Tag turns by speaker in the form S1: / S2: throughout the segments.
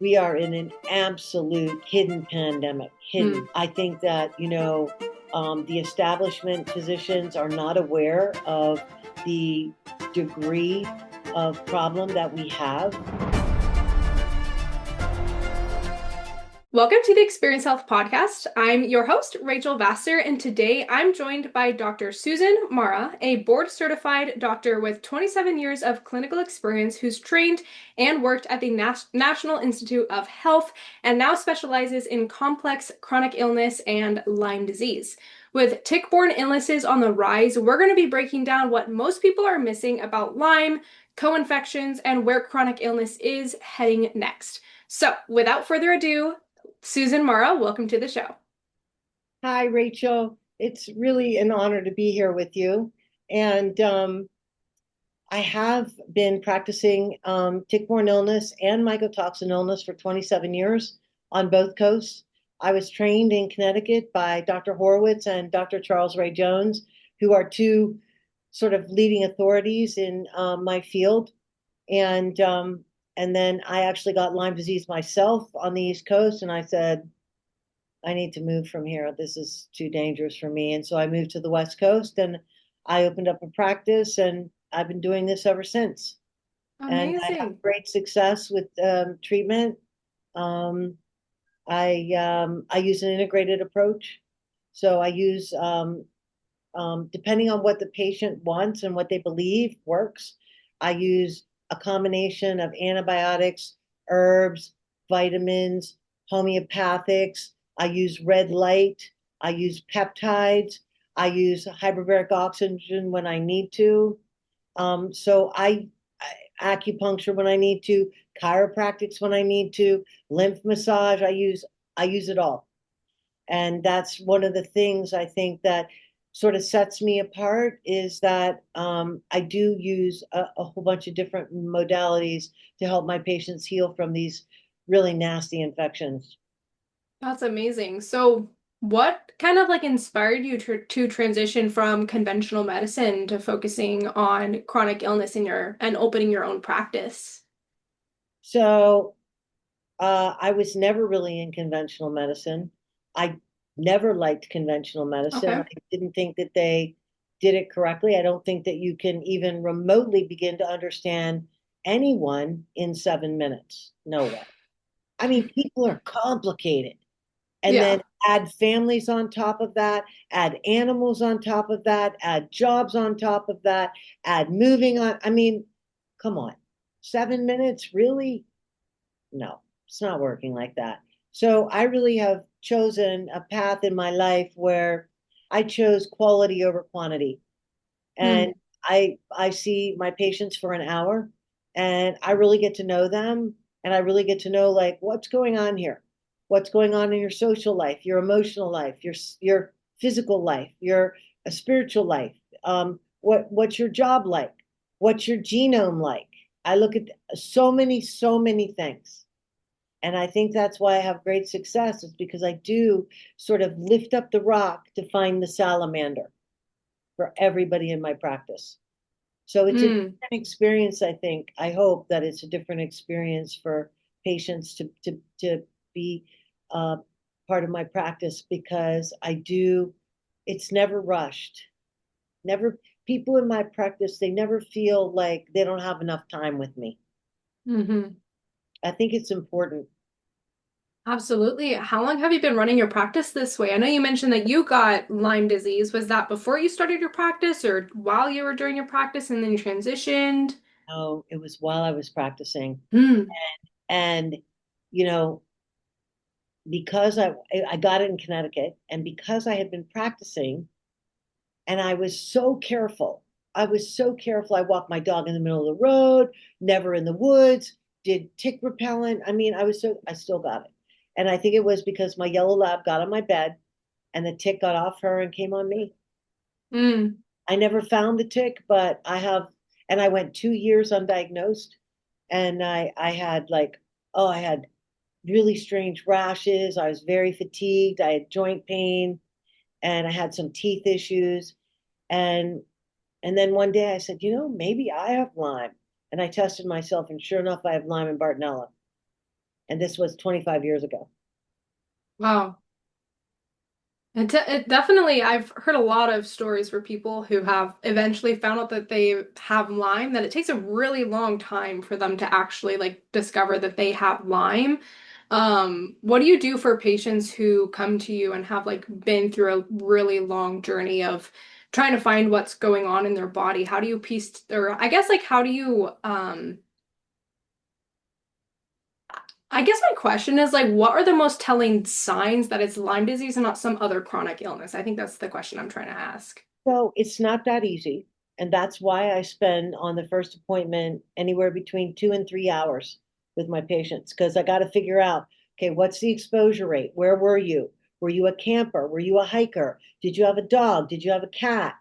S1: we are in an absolute hidden pandemic. Hidden. I think that, the establishment physicians are not aware of the degree of problem that we have.
S2: Welcome to the Experience Health Podcast. I'm your host, Rachael Vassar, and today I'm joined by Dr. Susan Marra, a board-certified doctor with 27 years of clinical experience who's trained and worked at the National Institute of Health and now specializes in complex chronic illness and Lyme disease. With tick-borne illnesses on the rise, we're going to be breaking down what most people are missing about Lyme, co-infections, and where chronic illness is heading next. So, without further ado, Susan Marra, welcome to the show.
S1: Hi, Rachel. It's really an honor to be here with you. And I have been practicing tick-borne illness and mycotoxin illness for 27 years on both coasts. I was trained in Connecticut by Dr. Horowitz and Dr. Charles Ray Jones, who are two sort of leading authorities in my field. And then I actually got Lyme disease myself on the East Coast, and I said, I need to move from here. This is too dangerous for me. And so I moved to the West Coast, and I opened up a practice, and I've been doing this ever since.
S2: Amazing.
S1: And I have great success with treatment. I use an integrated approach. So I use, depending on what the patient wants and what they believe works, I use a combination of antibiotics, herbs, vitamins, homeopathics. I use red light. I use peptides. I use hyperbaric oxygen when I need to. So I acupuncture when I need to, chiropractics when I need to, lymph massage. I use it all. And that's one of the things I think that sort of sets me apart is that I do use a whole bunch of different modalities to help my patients heal from these really nasty infections.
S2: That's amazing. So what kind of inspired you to transition from conventional medicine to focusing on chronic illness and opening your own practice?
S1: So I was never really in conventional medicine. I never liked conventional medicine.
S2: Okay.
S1: I didn't think that they did it correctly. I don't think that you can even remotely begin to understand anyone in 7 minutes. No way. I mean, people are complicated. And
S2: Yeah.
S1: then add families on top of that, add animals on top of that, add jobs on top of that, add moving on. I mean, come on. 7 minutes, really? No, it's not working like that. So I really have chosen a path in my life where I chose quality over quantity.
S2: Hmm.
S1: And I see my patients for an hour and I really get to know them and I really get to know like what's going on here. What's going on in your social life, your emotional life, your physical life, your spiritual life. What's your job like? What's your genome like? I look at so many things. And I think that's why I have great success, is because I do sort of lift up the rock to find the salamander for everybody in my practice. So it's a
S2: Hmm.
S1: different experience, I think. I hope that it's a different experience for patients to be uh, part of my practice because it's never rushed. Never, people in my practice, they never feel like they don't have enough time with me.
S2: Mm-hmm.
S1: I think it's important.
S2: Absolutely. How long have you been running your practice this way? I know you mentioned that you got Lyme disease. Was that before you started your practice or while you were doing your practice and then you transitioned?
S1: No, it was while I was practicing.
S2: Hmm.
S1: And, you know, because I got it in Connecticut and because I had been practicing and I was so careful. I was so careful. I walked my dog in the middle of the road, never in the woods, did tick repellent. I mean, I still got it. And I think it was because my yellow lab got on my bed and the tick got off her and came on me.
S2: Hmm.
S1: I never found the tick, but and I went 2 years undiagnosed and I had I had really strange rashes. I was very fatigued. I had joint pain and I had some teeth issues. And and then one day I said, maybe I have Lyme. And I tested myself, and sure enough, I have Lyme and Bartonella. And this was 25 years ago.
S2: Wow. It definitely, I've heard a lot of stories where people who have eventually found out that they have Lyme, that it takes a really long time for them to actually like discover that they have Lyme. What do you do for patients who come to you and have like been through a really long journey of trying to find what's going on in their body? How do you piece, or I guess like how do you I guess my question is like, what are the most telling signs that it's Lyme disease and not some other chronic illness? I think that's the question I'm trying to ask.
S1: So it's not that easy. And that's why I spend on the first appointment anywhere between 2 and 3 hours with my patients, because I got to figure out, okay, what's the exposure rate? Where were you? Were you a camper? Were you a hiker? Did you have a dog? Did you have a cat?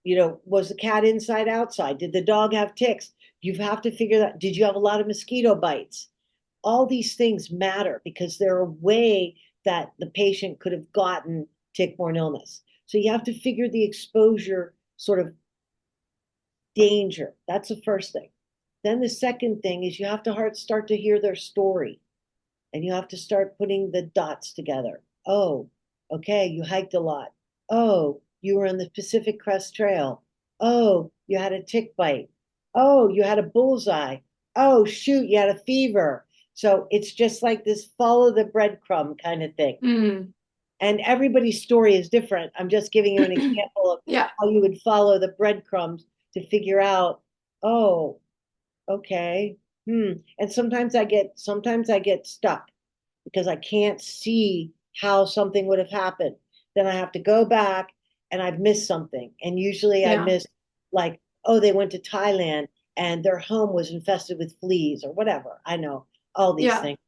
S1: Was the cat inside, outside? Did the dog have ticks? You have to figure that. Did you have a lot of mosquito bites? All these things matter because they're a way that the patient could have gotten tick-borne illness. So you have to figure the exposure sort of danger. That's the first thing. Then the second thing is you have to start to hear their story and you have to start putting the dots together. Oh, okay, you hiked a lot. Oh, you were on the Pacific Crest Trail. Oh, you had a tick bite. Oh, you had a bullseye. Oh, shoot, you had a fever. So it's just like this follow the breadcrumb kind of thing.
S2: Mm.
S1: And everybody's story is different. I'm just giving you an example of
S2: Yeah.
S1: how you would follow the breadcrumbs to figure out, oh, okay. And sometimes I get stuck because I can't see how something would have happened. Then I have to go back and I've missed something. And usually I
S2: Yeah.
S1: miss like, oh, they went to Thailand and their home was infested with fleas or whatever. I know all these
S2: Yeah.
S1: things.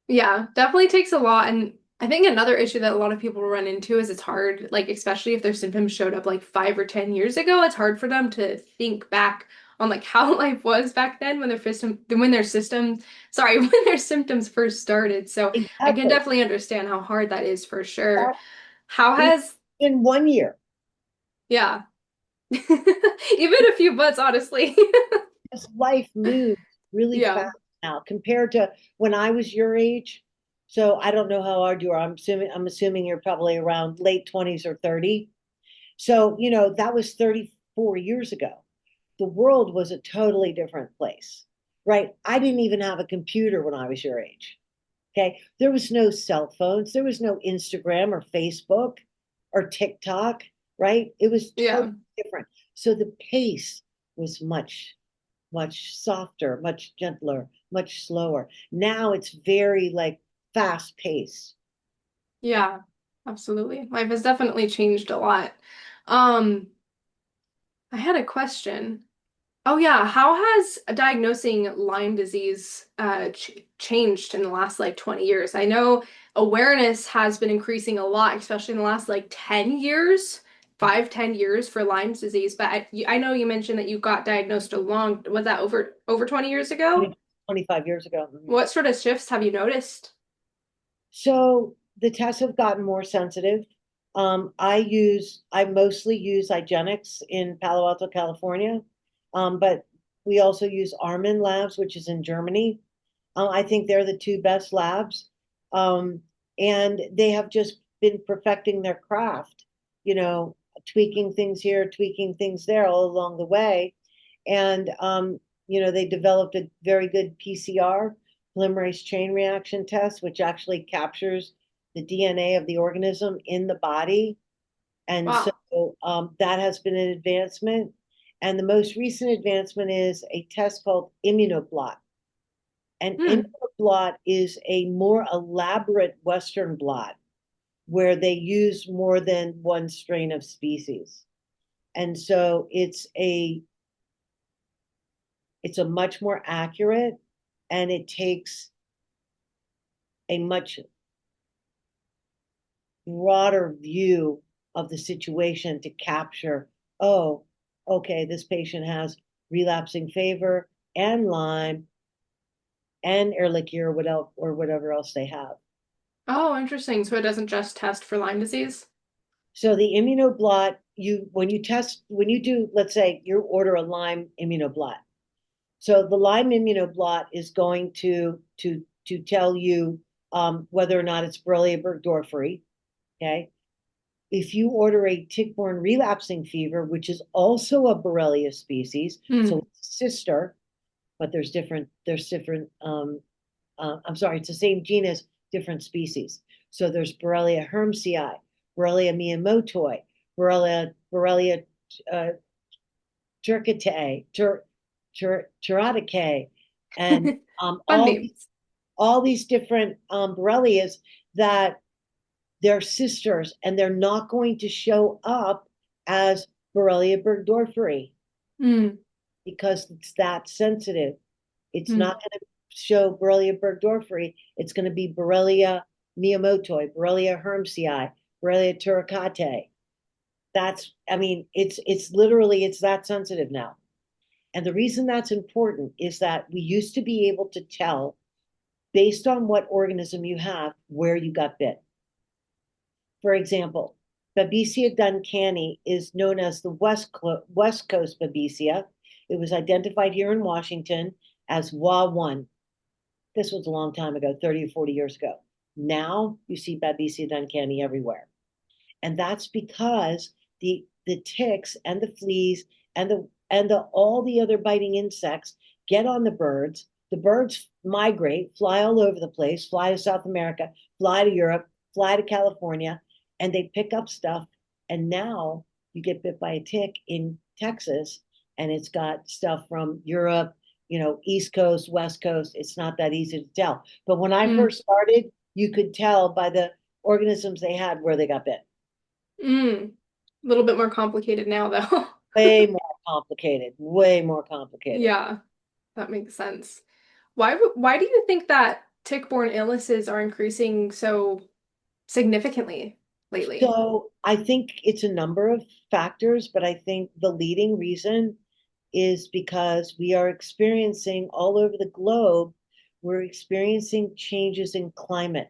S2: Yeah. Definitely takes a lot. And I think another issue that a lot of people run into is it's hard, like, especially if their symptoms showed up like 5 or 10 years ago, it's hard for them to think back on like how life was back then when their symptoms first started. So I can
S1: Exactly.
S2: definitely understand how hard that is for sure.
S1: That,
S2: How
S1: even
S2: has,
S1: in 1 year,
S2: yeah, even a few months, honestly.
S1: because life moves really
S2: Yeah.
S1: fast now compared to when I was your age. So I don't know how old you are. I'm assuming you're probably around late 20s or 30. So, that was 34 years ago. The world was a totally different place, right? I didn't even have a computer when I was your age. Okay. There was no cell phones, there was no Instagram or Facebook or TikTok, right? It was totally
S2: Yeah.
S1: different. So the pace was much, much softer, much gentler, much slower. Now it's very like fast paced.
S2: Yeah. Absolutely. Life has definitely changed a lot. Um, I had a question. Oh yeah, how has diagnosing Lyme disease ch changed in the last like 20 years? I know awareness has been increasing a lot, especially in the last like 10 years, 5, 10 years for Lyme's disease. But I know you mentioned that you got diagnosed was that over 20 years ago?
S1: 25 years ago.
S2: What sort of shifts have you noticed?
S1: So the tests have gotten more sensitive. I mostly use Igenics in Palo Alto, California, but we also use Armin Labs, which is in Germany. I think they're the two best labs, um, and they have just been perfecting their craft. Tweaking things here, tweaking things there, all along the way, and they developed a very good PCR polymerase chain reaction test, which actually captures the DNA of the organism in the body. And so
S2: Wow.
S1: that has been an advancement. And the most recent advancement is a test called immunoblot. And
S2: Hmm.
S1: immunoblot is a more elaborate Western blot where they use more than one strain of species. And so it's a much more accurate and it takes a much broader view of the situation to capture, oh, okay, this patient has relapsing fever and Lyme and Ehrlichia or whatever else they have.
S2: Oh, interesting. So it doesn't just test for Lyme disease?
S1: So the immunoblot, when you do, let's say you order a Lyme immunoblot, So the Lyme immunoblot is going to tell you whether or not it's Borrelia burgdorferi. Okay. If you order a tick-borne relapsing fever, which is also a Borrelia species, so
S2: Mm.
S1: it's sister, but there's different I'm sorry, it's the same genus, different species. So there's Borrelia hermsii, Borrelia miyamotoi, Borrelia uh, turcitae, turaticae, and um,
S2: Fun
S1: all
S2: names.
S1: all these different Borrelias that they're sisters, and they're not going to show up as Borrelia burgdorferi
S2: Mm.
S1: because it's that sensitive. It's
S2: Mm.
S1: not going to show Borrelia burgdorferi. It's going to be Borrelia miyamotoi, Borrelia hermsii, Borrelia turcitae. I mean, it's literally it's that sensitive now. And the reason that's important is that we used to be able to tell based on what organism you have where you got bit. For example, Babesia duncani is known as the West Coast Babesia. It was identified here in Washington as WA1. This was a long time ago, 30 or 40 years ago. Now you see Babesia duncani everywhere. And that's because the ticks and the fleas and the all the other biting insects get on the birds. The birds migrate, fly all over the place, fly to South America, fly to Europe, fly to California, and they pick up stuff. And now you get bit by a tick in Texas, and it's got stuff from Europe, East Coast, West Coast. It's not that easy to tell. But when I
S2: Mm.
S1: first started, you could tell by the organisms they had where they got bit.
S2: Mm. A little bit more complicated now, though.
S1: Way more complicated, way more complicated.
S2: Yeah, that makes sense. Why do you think that tick-borne illnesses are increasing so significantly lately?
S1: So I think it's a number of factors, but I think the leading reason is because we are experiencing all over the globe, we're experiencing changes in climate.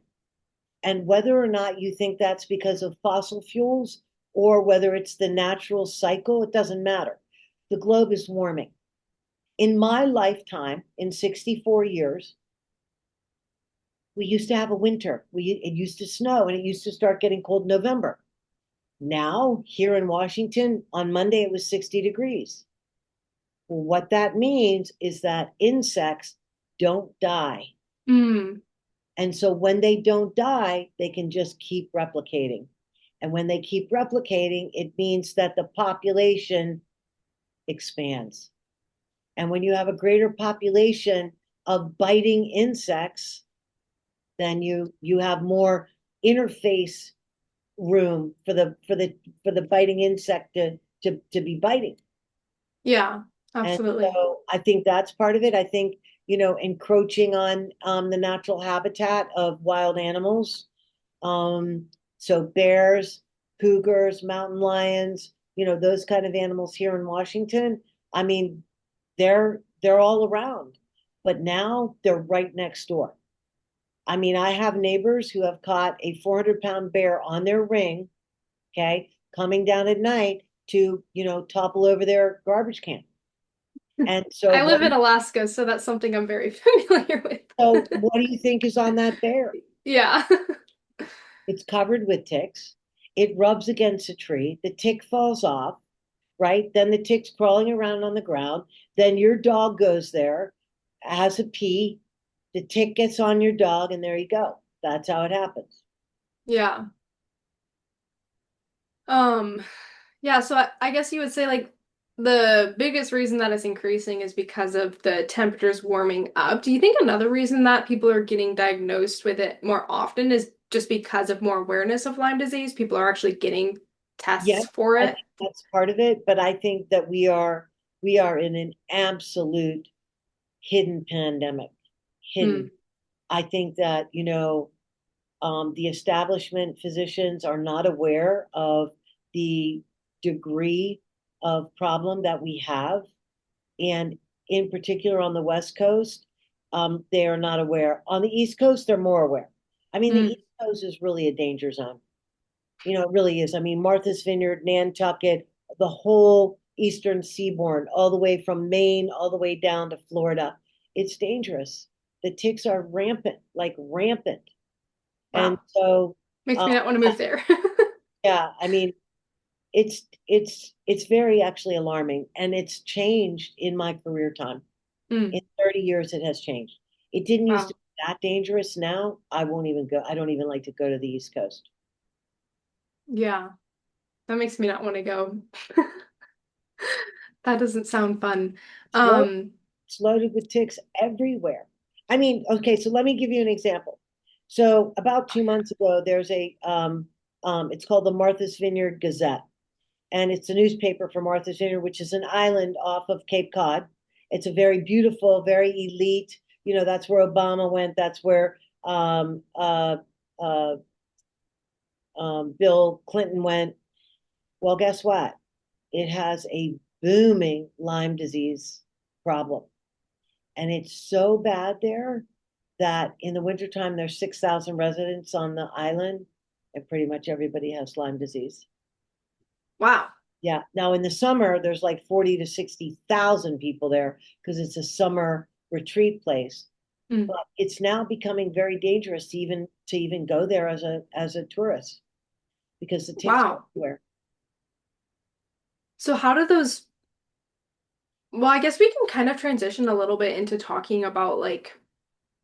S1: And whether or not you think that's because of fossil fuels or whether it's the natural cycle, it doesn't matter. The globe is warming. In my lifetime, in 64 years, we used to have a winter. It used to snow and it used to start getting cold in November. Now, here in Washington, on Monday it was 60 degrees. Well, what that means is that insects don't die.
S2: Mm.
S1: And so when they don't die, they can just keep replicating. And when they keep replicating, it means that the population expands. And when you have a greater population of biting insects, then you have more interface room for the biting insect to be biting.
S2: Yeah,
S1: And
S2: absolutely.
S1: so I think that's part of it. I think, encroaching on the natural habitat of wild animals. Um, so bears, cougars, mountain lions, those kind of animals here in Washington. I mean, they're all around, but now they're right next door. I mean, I have neighbors who have caught a 400-pound bear on their ring, okay, coming down at night to, topple over their garbage can. And so
S2: I live in Alaska, so that's something I'm very familiar with.
S1: what do you think is on that bear?
S2: Yeah.
S1: It's covered with ticks. It rubs against a tree. The tick falls off, right? Then the tick's crawling around on the ground. Then your dog goes there, has a pee. The tick gets on your dog, and there you go. That's how it happens.
S2: Yeah. Um, yeah, so I guess you would say like the biggest reason that it's increasing is because of the temperatures warming up. Do you think another reason that people are getting diagnosed with it more often is just because of more awareness of Lyme disease? People are actually getting tests
S1: Yes,
S2: for
S1: I
S2: it.
S1: think that's part of it, but I think that we are in an absolute hidden pandemic.
S2: Hmm.
S1: Hidden. I think that, the establishment physicians are not aware of the degree of problem that we have. And in particular on the West Coast, they are not aware. On the East Coast, they're more aware. I mean, the
S2: Hmm.
S1: East Coast is really a danger zone. It really is. I mean, Martha's Vineyard, Nantucket, the whole eastern seaboard, all the way from Maine, all the way down to Florida. It's dangerous. The ticks are rampant, like rampant. And
S2: Wow.
S1: so,
S2: Makes me not want to
S1: yeah,
S2: move there.
S1: yeah, I mean, it's very actually alarming, and it's changed in my career time.
S2: Mm,
S1: In 30 years, it has changed. It didn't used to
S2: wow.
S1: be that dangerous. Now, I won't even go. I don't even like to go to the East Coast.
S2: Yeah. That makes me not want to go. That doesn't sound fun.
S1: It's loaded,
S2: Um,
S1: it's loaded with ticks everywhere. I mean, okay, so let me give you an example. So about 2 months ago, there's it's called the Martha's Vineyard Gazette, and it's a newspaper for Martha's Vineyard, which is an island off of Cape Cod. It's a very beautiful, very elite. That's where Obama went. That's where uh, Bill Clinton went. Well, guess what? It has a booming Lyme disease problem. And it's so bad there that in the wintertime, there's 6,000 residents on the island, and pretty much everybody has Lyme disease.
S2: wow.
S1: Yeah. Now in the summer, there's like 40 to 60,000 people there because it's a summer retreat place.
S2: Mm,
S1: But it's now becoming very dangerous to even go there as a tourist because the ticks are
S2: wow.
S1: everywhere.
S2: So how do those, well, I guess we can kind of transition a little bit into talking about like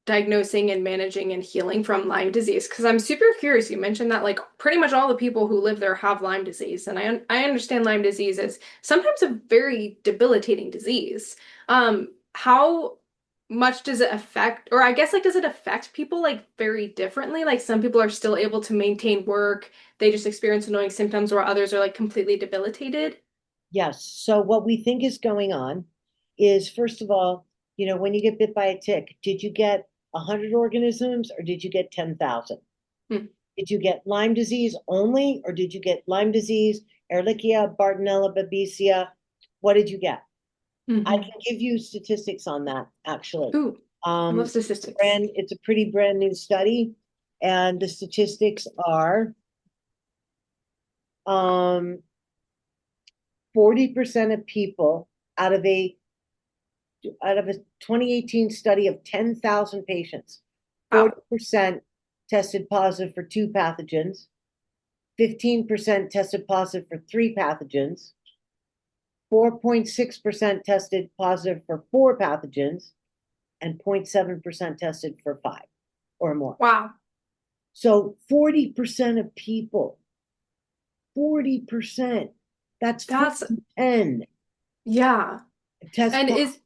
S2: diagnosing and managing and healing from Lyme disease because I'm super curious. You mentioned that like pretty much all the people who live there have Lyme disease, and I understand Lyme disease is sometimes a very debilitating disease. How much does it affect, or I guess like does it affect people like very differently? Like some people are still able to maintain work, they just experience annoying symptoms, or others are like completely debilitated.
S1: Yes. So what we think is going on is, first of all, when you get bit by a tick, did you get 100 organisms or did you get 10,000?
S2: Hmm.
S1: Did you get Lyme disease only, or did you get Lyme disease, Ehrlichia, Bartonella, Babesia? What did you get? I
S2: Hmm.
S1: can give you statistics on that, actually.
S2: Ooh, I love statistics.
S1: It's a pretty brand new study, and the statistics are 40% of people out of a out of a 2018 study of 10,000 patients,
S2: Wow.
S1: 40% tested positive for two pathogens, 15% tested positive for three pathogens, 4.6% tested positive for four pathogens, and 0.7% tested for five or more.
S2: Wow.
S1: So 40% of people, 40%, that's 4
S2: That's,
S1: in 10
S2: yeah.
S1: test
S2: And
S1: positive.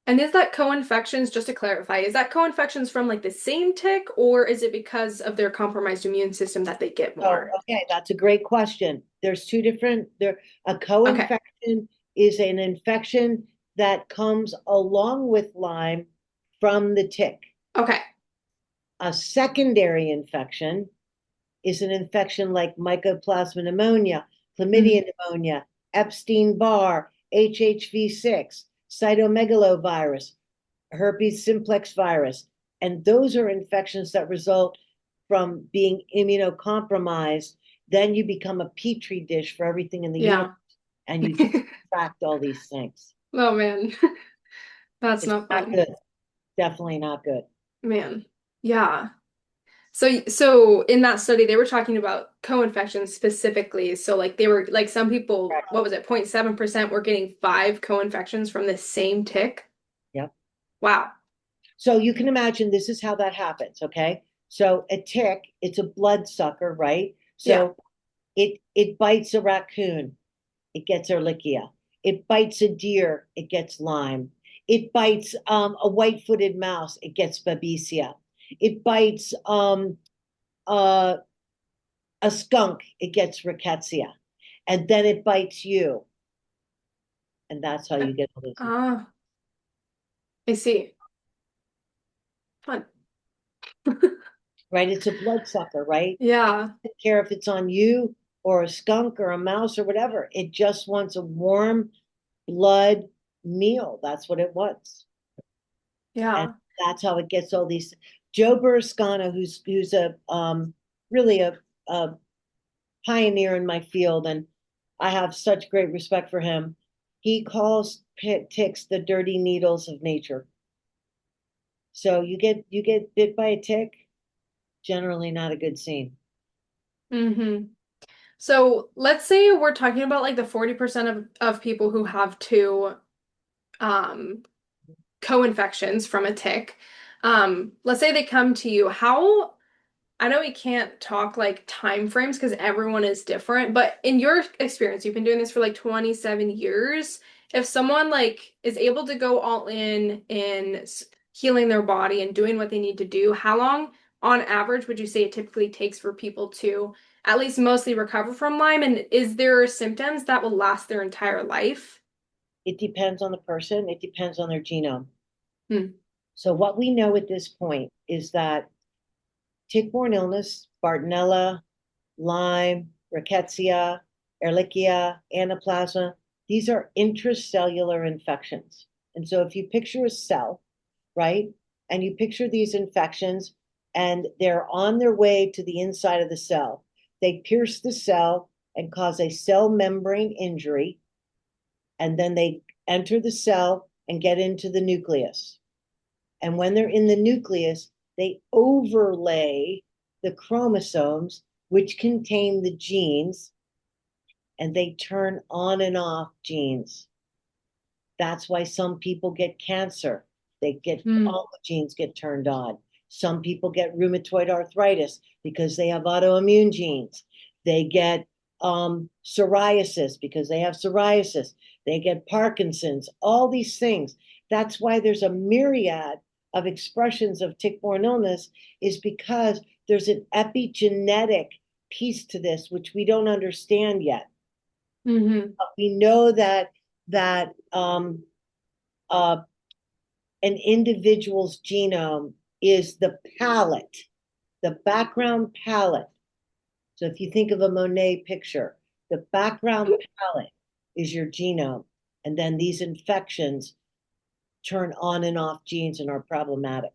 S2: is that co-infections, just to clarify, is that co-infections from like the same tick, or is it because of their compromised immune system that they get
S1: Oh,
S2: more?
S1: okay, that's a great question. There's two different a
S2: Okay.
S1: co-infection is an infection that comes along with Lyme from the tick.
S2: Okay.
S1: A secondary infection is an infection like mycoplasma pneumonia, chlamydia
S2: Mm,
S1: pneumonia, Epstein-Barr, HHV6, cytomegalovirus, herpes simplex virus. And those are infections that result from being immunocompromised. Then you become a petri dish for everything in the universe,
S2: yeah.
S1: and you contract all these things.
S2: Oh man. That's
S1: It's
S2: not
S1: not
S2: fun.
S1: good. Definitely not good.
S2: Man. Yeah. So in that study they were talking about co-infections specifically. So like they were like some people,
S1: Correct.
S2: what was it, 0.7% were getting five co-infections from the same tick.
S1: Yep.
S2: Wow.
S1: So you can imagine this is how that happens. Okay. So a tick, it's a blood sucker, right?
S2: Yeah.
S1: So it bites a raccoon, it gets Ehrlichia. It bites a deer, it gets Lyme. It bites a white-footed mouse, it gets Babesia. It bites uh, a skunk, it gets Rickettsia. And then it bites you, and that's how you get all those.
S2: Ah, I see. Fun.
S1: Right? It's a bloodsucker, right? It
S2: Yeah.
S1: doesn't care if it's on you or a skunk or a mouse or whatever. It just wants a warm blood meal. That's what it wants. And
S2: Yeah.
S1: that's how it gets all these. Joe Burrascano, who's a really a pioneer in my field, and I have such great respect for him. He calls ticks the dirty needles of nature. So you get bit by a tick, generally not a good scene.
S2: Mm-hmm. So let's say we're talking about like the 40% of people who have two um, co-infections from a tick. Let's say they come to you. How I know we can't talk like time frames because everyone is different, but in your experience, you've been doing this for like 27 years. If someone like is able to go all in healing their body and doing what they need to do, how long on average would you say it typically takes for people to at least mostly recover from Lyme? And is there symptoms that will last their entire life?
S1: It depends on the person, it depends on their genome.
S2: Hmm.
S1: So what we know at this point is that tick-borne illness, Bartonella, Lyme, Rickettsia, Ehrlichia, Anaplasma, these are intracellular infections. And so if you picture a cell, right, and you picture these infections and they're on their way to the inside of the cell, they pierce the cell and cause a cell membrane injury, and then they enter the cell and get into the nucleus. And when they're in the nucleus, they overlay the chromosomes, which contain the genes, and they turn on and off genes. That's why some people get cancer. They get
S2: Hmm.
S1: all the genes get turned on. Some people get rheumatoid arthritis because they have autoimmune genes. They get psoriasis because they have psoriasis. They get Parkinson's, all these things. That's why there's a myriad of expressions of tick-borne illness, is because there's an epigenetic piece to this, which we don't understand yet.
S2: Mm-hmm.
S1: We know that uh, an individual's genome is the palette, the background palette. So if you think of a Monet picture, the background palette is your genome. And then these infections turn on and off genes and are problematic.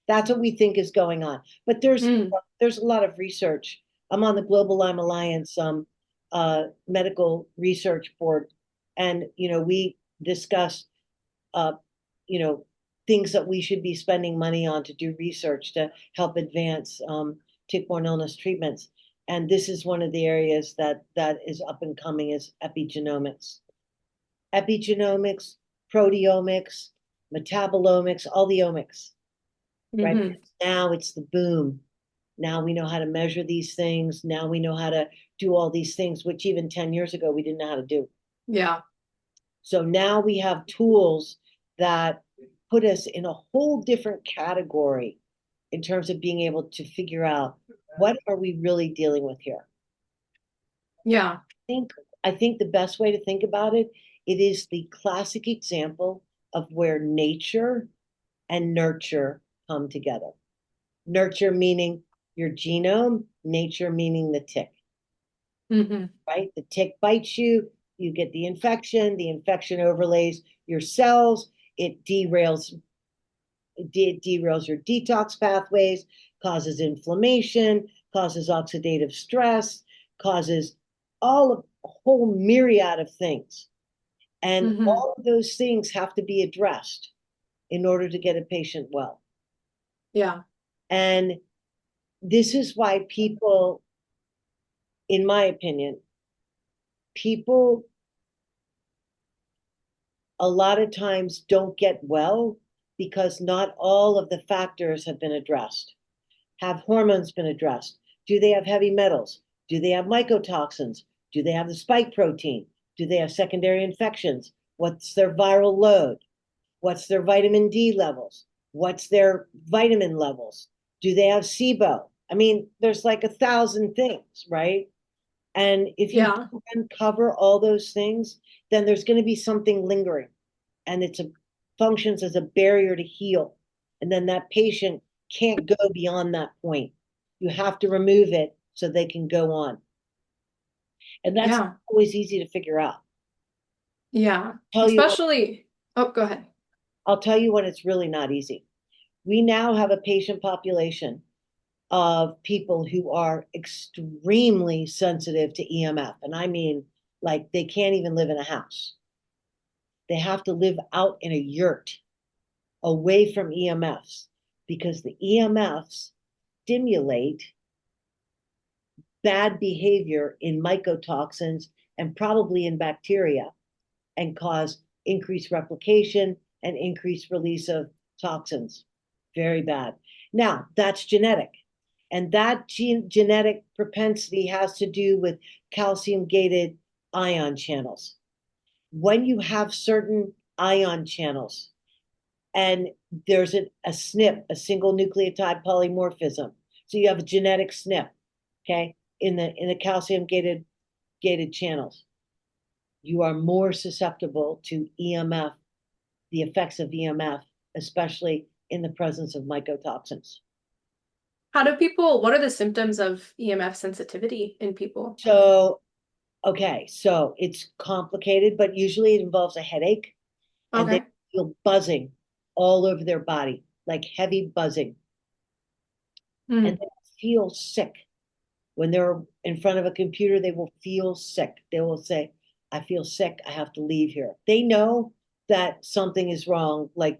S1: That's what we think is going on. But
S2: Mm.
S1: there's a lot of research. I'm on the Global Lyme Alliance medical research board, and we discuss uh, you know things that we should be spending money on to do research to help advance tick-borne illness treatments. And this is one of the areas that is up and coming, is epigenomics, proteomics, metabolomics, all the omics, right?
S2: Mm-hmm.
S1: Now it's the boom. Now we know how to measure these things. Now we know how to do all these things, which even 10 years ago we didn't know how to do.
S2: Yeah.
S1: So now we have tools that put us in a whole different category in terms of being able to figure out what are we really dealing with here.
S2: Yeah.
S1: think I think the best way to think about it, it is the classic example of where nature and nurture come together. Nurture meaning your genome, nature meaning the tick,
S2: Mm-hmm.
S1: right? The tick bites you, you get the infection overlays your cells, it derails your detox pathways, causes inflammation, causes oxidative stress, causes a whole myriad of things. And
S2: Mm-hmm.
S1: all of those things have to be addressed in order to get a patient well.
S2: Yeah.
S1: And this is why people, in my opinion, people a lot of times don't get well because not all of the factors have been addressed. Have hormones been addressed? Do they have heavy metals? Do they have mycotoxins? Do they have the spike protein? Do they have secondary infections? What's their viral load? What's their vitamin D levels? What's their vitamin levels? Do they have SIBO? I mean, there's like 1,000 things, right? And if you
S2: Yeah.
S1: don't cover all those things, then there's going to be something lingering, and functions as a barrier to heal. And then that patient can't go beyond that point. You have to remove it so they can go on. And that's not
S2: Yeah.
S1: always easy to figure out.
S2: Yeah.
S1: Tell you what,
S2: Especially, oh, go ahead.
S1: I'll tell you when it's really not easy. We now have a patient population of people who are extremely sensitive to EMF. And I mean, like they can't even live in a house. They have to live out in a yurt away from EMFs because the EMFs stimulate bad behavior in mycotoxins and probably in bacteria and cause increased replication and increased release of toxins. Very bad. Now, that's genetic. And that genetic propensity has to do with calcium gated ion channels. When you have certain ion channels and there's a SNP, a single nucleotide polymorphism, so you have a genetic SNP, okay, in the calcium gated channels, you are more susceptible to EMF, the effects of EMF, especially in the presence of mycotoxins.
S2: What are the symptoms of EMF sensitivity in people?
S1: So, okay, so it's complicated, but usually it involves a headache and they
S2: Okay.
S1: feel buzzing all over their body, like heavy buzzing, and
S2: Mm.
S1: they feel sick. When they're in front of a computer, they will feel sick. They will say, I feel sick. I have to leave here. They know that something is wrong. Like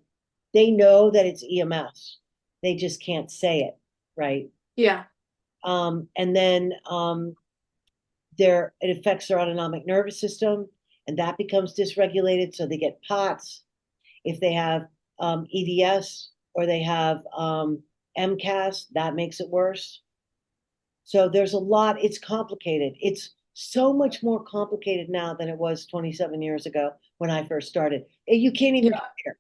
S1: they know that it's EMS. They just can't say it, right?
S2: Yeah.
S1: And then it affects their autonomic nervous system, and that becomes dysregulated. So they get POTS. If they have EDS or they have MCAS, that makes it worse. So there's a lot, it's complicated. It's so much more complicated now than it was 27 years ago when I first started. You can't even
S2: Yeah.
S1: compare.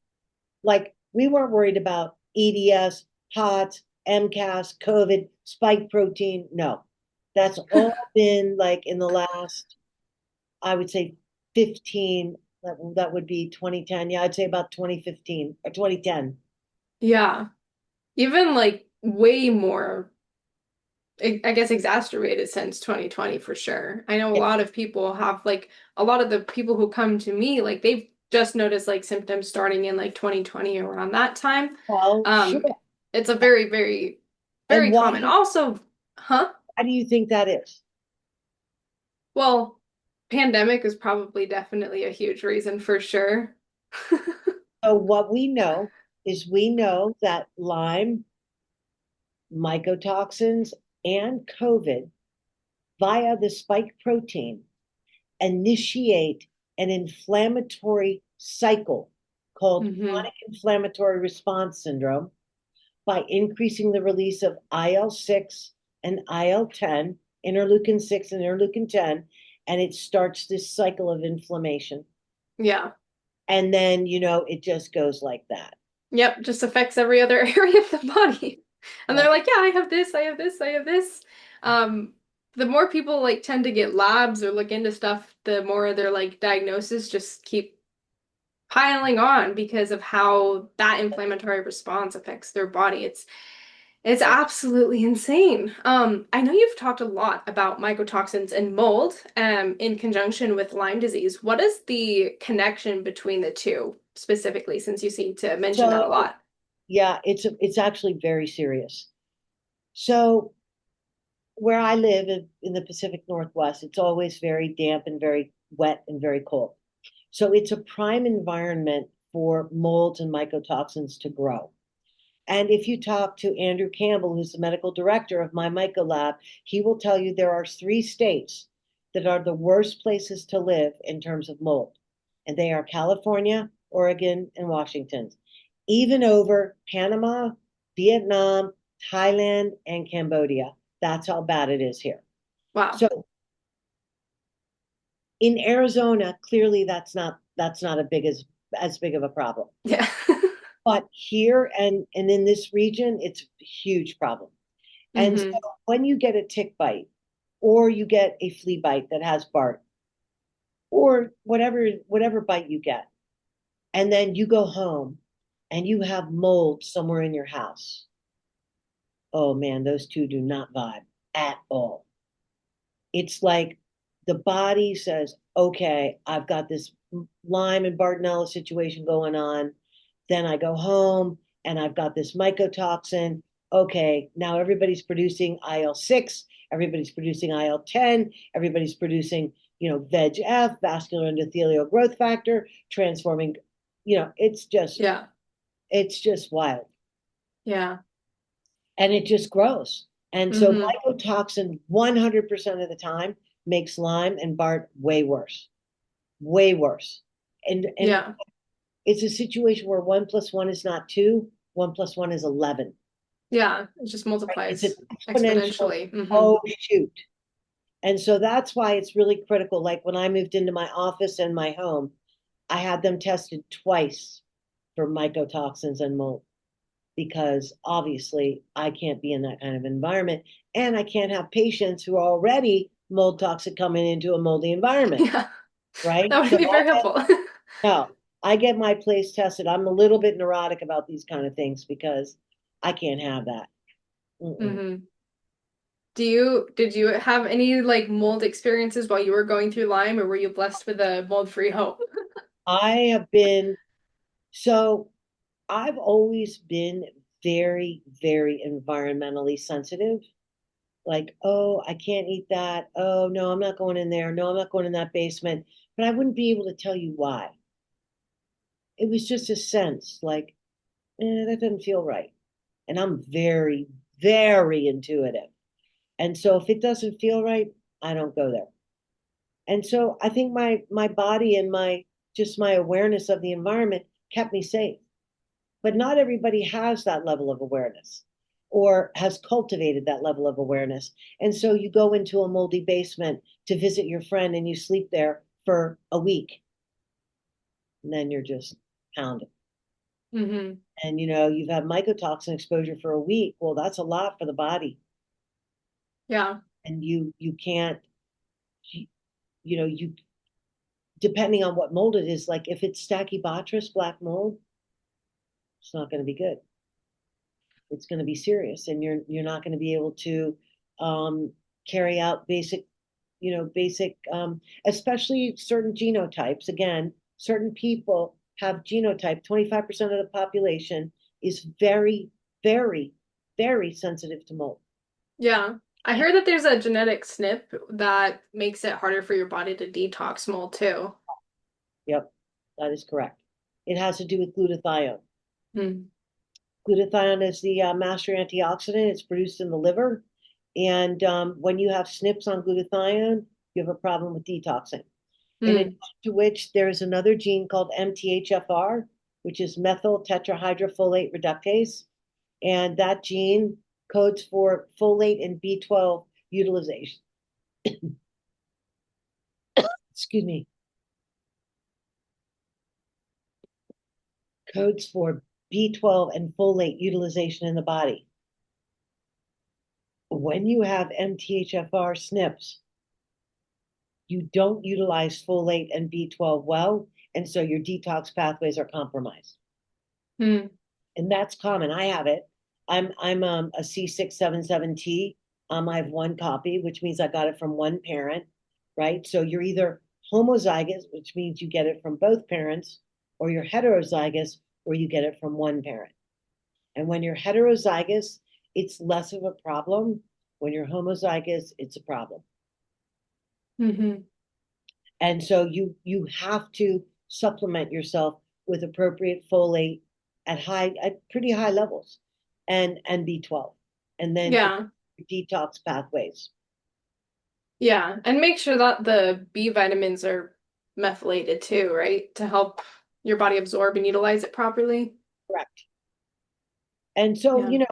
S1: Like we weren't worried about EDS, POTS, MCAS, COVID, spike protein. No, that's all been like in the last, I would say 15, that would be 2010. Yeah, I'd say about 2015 or 2010.
S2: Yeah. Even like way more, I guess, exacerbated since 2020 for sure. I know a lot of people have like a lot of the people who come to me, like they've just noticed like symptoms starting in like 2020 around that time.
S1: Well,
S2: Um,
S1: sure.
S2: it's a very, very,
S1: And
S2: very common. Also, huh?
S1: why do you think that is?
S2: Well, pandemic is probably definitely a huge reason for sure.
S1: So what we know is we know that Lyme, mycotoxins, and COVID via the spike protein initiate an inflammatory cycle called
S2: Hmm.
S1: chronic inflammatory response syndrome by increasing the release of IL-6 and IL-10, interleukin 6 and interleukin 10, and it starts this cycle of inflammation.
S2: Yeah.
S1: And then, it just goes like that.
S2: Yep, just affects every other area of the body. And
S1: Yeah.
S2: they're like, yeah, I have this, I have this, I have this. Um, the more people like tend to get labs or look into stuff, the more their like diagnoses just keep piling on because of how that inflammatory response affects their body. It's absolutely insane. I know you've talked a lot about mycotoxins and mold, in conjunction with Lyme disease. What is the connection between the two specifically, since you seem to mention that a
S1: So,
S2: lot?
S1: yeah, it's actually very serious. So where I live in the Pacific Northwest, it's always very damp and very wet and very cold. So it's a prime environment for molds and mycotoxins to grow. And if you talk to Andrew Campbell, who's the medical director of my myco lab, he will tell you there are 3 states that are the worst places to live in terms of mold. And they are California, Oregon, and Washington, even over Panama, Vietnam, Thailand, and Cambodia. That's how bad it is here.
S2: Wow.
S1: So in Arizona, clearly that's not as big of a problem.
S2: Yeah.
S1: But here and in this region, it's a huge problem. And so
S2: Hmm.
S1: when you get a tick bite, or you get a flea bite that has BART, or whatever bite you get, and then you go home and you have mold somewhere in your house, oh man, those two do not vibe at all. It's like the body says, okay, I've got this Lyme and Bartonella situation going on. Then I go home and I've got this mycotoxin. Okay, now everybody's producing IL-6, everybody's producing IL-10, everybody's producing VEGF, vascular endothelial growth factor, transforming,
S2: Yeah.
S1: it's just wild.
S2: Yeah.
S1: And it just grows. And so
S2: Mm-hmm.
S1: mycotoxin 100% of the time makes Lyme and Bart way worse, way worse. And
S2: Yeah.
S1: it's a situation where 1 + 1 is not 2, 1 + 1 is 11.
S2: Yeah. It just
S1: Right? It's an
S2: multiplies
S1: exponential.
S2: exponentially. Mm-hmm.
S1: Oh shoot. And so that's why it's really critical. Like when I moved into my office and my home, I had them tested twice for mycotoxins and mold, because obviously I can't be in that kind of environment. And I can't have patients who are already mold toxic coming into a moldy environment,
S2: Yeah.
S1: right?
S2: That would
S1: So
S2: be very helpful.
S1: no, I get my place tested. I'm a little bit neurotic about these kind of things because I can't have that. Mm-mm.
S2: Mm-hmm. Did you have any like mold experiences while you were going through Lyme, or were you blessed with a mold-free home?
S1: I have been, so I've always been very, very environmentally sensitive. Like, oh, I can't eat that. Oh, no, I'm not going in there. No, I'm not going in that basement. But I wouldn't be able to tell you why. It was just a sense like, that doesn't feel right. And I'm very, very intuitive. And so if it doesn't feel right, I don't go there. And so I think my body and my awareness of the environment kept me safe. But not everybody has that level of awareness or has cultivated that level of awareness. And so you go into a moldy basement to visit your friend and you sleep there for a week, and then you're just pounded.
S2: Mm-hmm.
S1: And you've had mycotoxin exposure for a week. Well, that's a lot for the body.
S2: Yeah.
S1: And you can't, you, you depending on what mold it is, like if it's Stachybotrys black mold, it's not going to be good. It's going to be serious, and you're not going to be able to carry out basic, especially certain genotypes. Again, certain people have genotype. 25% of the population is very, very, very sensitive to mold.
S2: Yeah. I heard that there's a genetic SNP that makes it harder for your body to detox mold too.
S1: Yep, that is correct. It has to do with glutathione.
S2: Mm.
S1: Glutathione is the master antioxidant. It's produced in the liver. And when you have SNPs on glutathione, you have a problem with detoxing. In addition
S2: Mm.
S1: to which, there is another gene called MTHFR, which is methyl tetrahydrofolate reductase. And that gene codes for folate and B12 utilization. Excuse me. Codes for B12 and folate utilization in the body. When you have MTHFR SNPs, you don't utilize folate and B12 well, and so your detox pathways are compromised.
S2: Mm.
S1: And that's common. I have it. I'm a C677T. I have one copy, which means I got it from one parent, right? So you're either homozygous, which means you get it from both parents, or you're heterozygous, where you get it from one parent. And when you're heterozygous, it's less of a problem. When you're homozygous, it's a problem.
S2: Mm-hmm.
S1: And so you have to supplement yourself with appropriate folate at pretty high levels, and B12, and then
S2: Yeah.
S1: detox pathways.
S2: Yeah. And make sure that the B vitamins are methylated too, right? To help your body absorb and utilize it properly.
S1: Correct. And so,
S2: Yeah.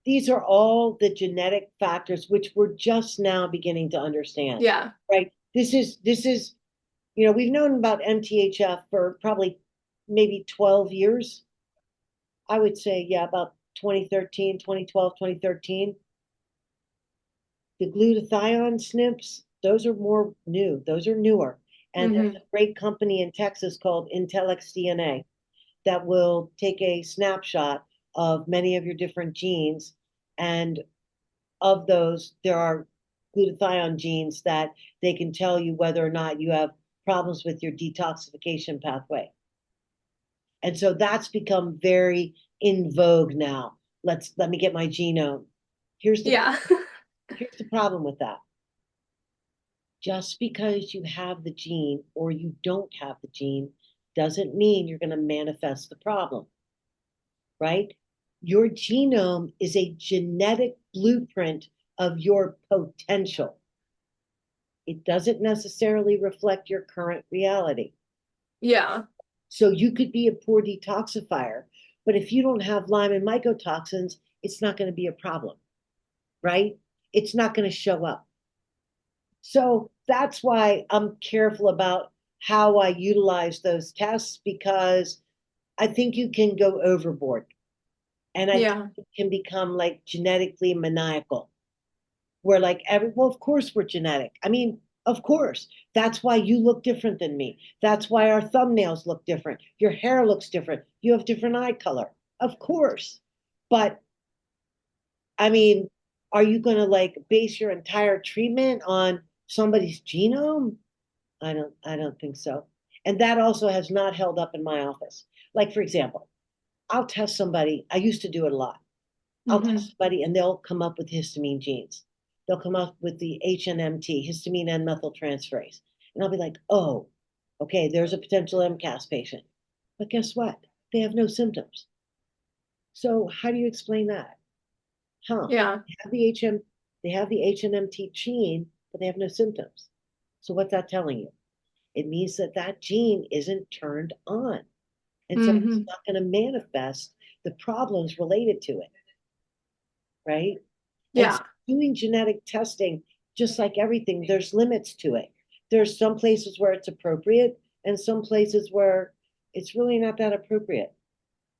S1: these are all the genetic factors which we're just now beginning to understand,
S2: Yeah.
S1: right? This is we've known about MTHF for probably maybe 12 years. I would say, yeah, about 2013, 2012, 2013. The glutathione SNPs, those are more new. Those are newer. And there's
S2: Mm-hmm.
S1: a great company in Texas called Intellex DNA that will take a snapshot of many of your different genes. And of those, there are glutathione genes that they can tell you whether or not you have problems with your detoxification pathway. And so that's become very in vogue now. Let me get my genome. Here's the
S2: Yeah.
S1: here's the problem with that. Just because you have the gene or you don't have the gene doesn't mean you're going to manifest the problem, right? Your genome is a genetic blueprint of your potential. It doesn't necessarily reflect your current reality.
S2: Yeah.
S1: So you could be a poor detoxifier, but if you don't have Lyme and mycotoxins, it's not going to be a problem, right? It's not going to show up. So that's why I'm careful about how I utilize those tests, because I think you can go overboard. And I think
S2: Yeah.
S1: it can become like genetically maniacal. We're like well, of course we're genetic. I mean, of course. That's why you look different than me. That's why our thumbnails look different. Your hair looks different. You have different eye color. Of course. But I mean, are you going to like base your entire treatment on somebody's genome? I don't think so. And that also has not held up in my office. Like for example, I'll test somebody. I used to do it a lot. I'll
S2: Hmm.
S1: test somebody and they'll come up with histamine genes. They'll come up with the HNMT, histamine N methyltransferase. And I'll be like, oh, okay, there's a potential MCAS patient. But guess what? They have no symptoms. So how do you explain that? Huh?
S2: Yeah.
S1: They have the they have the HNMT gene, but they have no symptoms. So what's that telling you? It means that that gene isn't turned on. And so it's
S2: Hmm.
S1: not going to manifest the problems related to it, right? And so
S2: Yeah.
S1: doing genetic testing, just like everything, there's limits to it. There's some places where it's appropriate and some places where it's really not that appropriate.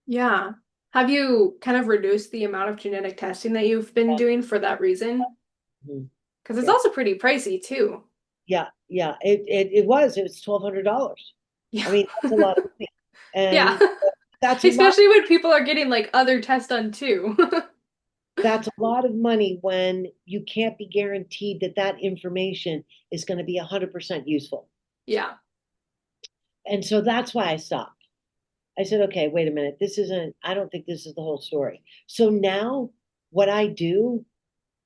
S2: Yeah. Have you kind of reduced the amount of genetic testing that you've been
S1: Yeah.
S2: doing for that reason?
S1: Mhm.
S2: Because it's
S1: Yeah.
S2: also pretty pricey too.
S1: Yeah. Yeah. It was $1,200. I
S2: Yeah.
S1: mean, that's a lot of money.
S2: Yeah.
S1: And that's a lot
S2: Especially when people are getting like other tests done too.
S1: that's a lot of money when you can't be guaranteed that that information is going to be 100% useful.
S2: Yeah.
S1: And so that's why I stopped. I said, okay, wait a minute. I don't think this is the whole story. So now what I do,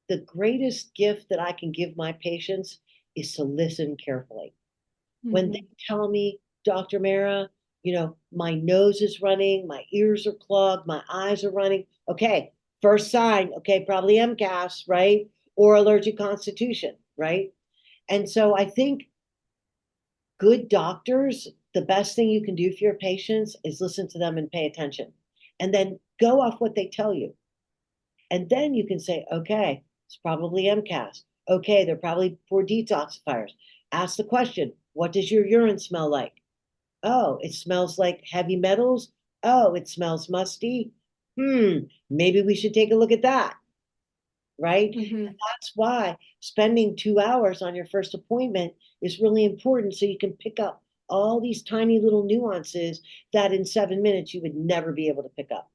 S1: the greatest gift that I can give my patients is to listen carefully. When they
S2: Hmm.
S1: tell me, Dr. Mara, my nose is running, my ears are clogged, my eyes are running. Okay, first sign, okay, probably MCAS, right? Or allergic constitution, right? And so I think good doctors, the best thing you can do for your patients is listen to them and pay attention. And then go off what they tell you. And then you can say, okay, it's probably MCAS. Okay, they're probably poor detoxifiers. Ask the question, what does your urine smell like? Oh, it smells like heavy metals. Oh, it smells musty. Maybe we should take a look at that, right?
S2: Hmm.
S1: And that's why spending 2 hours on your first appointment is really important so you can pick up all these tiny little nuances that in 7 minutes you would never be able to pick up.